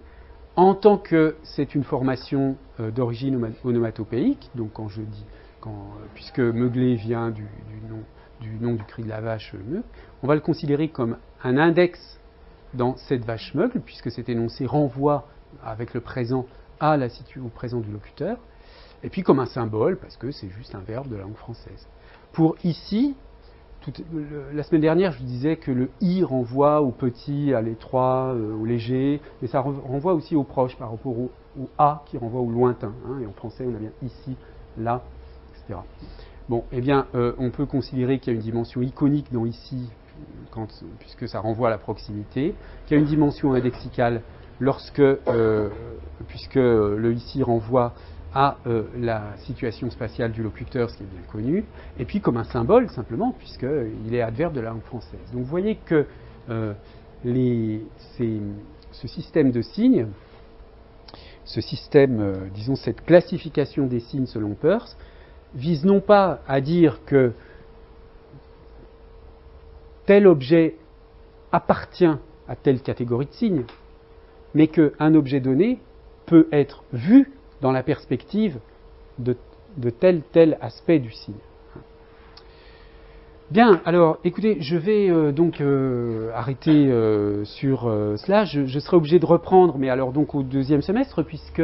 Speaker 1: en tant que c'est une formation d'origine onomatopéique. Donc, quand je dis, puisque Meuglé vient du nom du cri de la vache Meug, on va le considérer comme un index dans cette vache Meugle, puisque cet énoncé renvoie avec le présent au présent du locuteur, et puis comme un symbole, parce que c'est juste un verbe de la langue française. Pour ici, la semaine dernière, je vous disais que le i renvoie au petit, à l'étroit, au léger, mais ça renvoie aussi au proche par rapport au a qui renvoie au lointain. Et en français, on a bien ici, là, etc. Bon, eh bien, on peut considérer qu'il y a une dimension iconique dans ici, puisque ça renvoie à la proximité, qu'il y a une dimension indexicale puisque le ici renvoie à la situation spatiale du locuteur, ce qui est bien connu, et puis comme un symbole simplement, puisqu'il est adverbe de la langue française. Donc vous voyez que ce système de signes, disons cette classification des signes selon Peirce, vise non pas à dire que tel objet appartient à telle catégorie de signes, mais qu'un objet donné peut être vu dans la perspective de tel aspect du signe. Bien, alors écoutez, je vais donc arrêter sur cela. Je serai obligé de reprendre, mais alors donc au deuxième semestre, puisque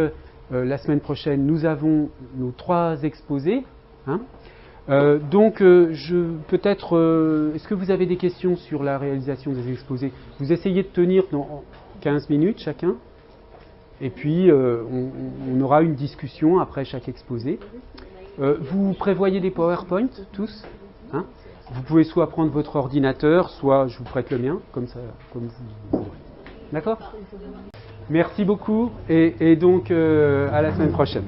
Speaker 1: la semaine prochaine nous avons nos 3 exposés. Donc peut-être, est-ce que vous avez des questions sur la réalisation des exposés? Vous essayez de tenir dans 15 minutes chacun, et puis on aura une discussion après chaque exposé. Vous prévoyez des PowerPoint tous, Vous pouvez soit prendre votre ordinateur, soit je vous prête le mien, comme vous voulez. D'accord? Merci beaucoup, et donc à la semaine prochaine.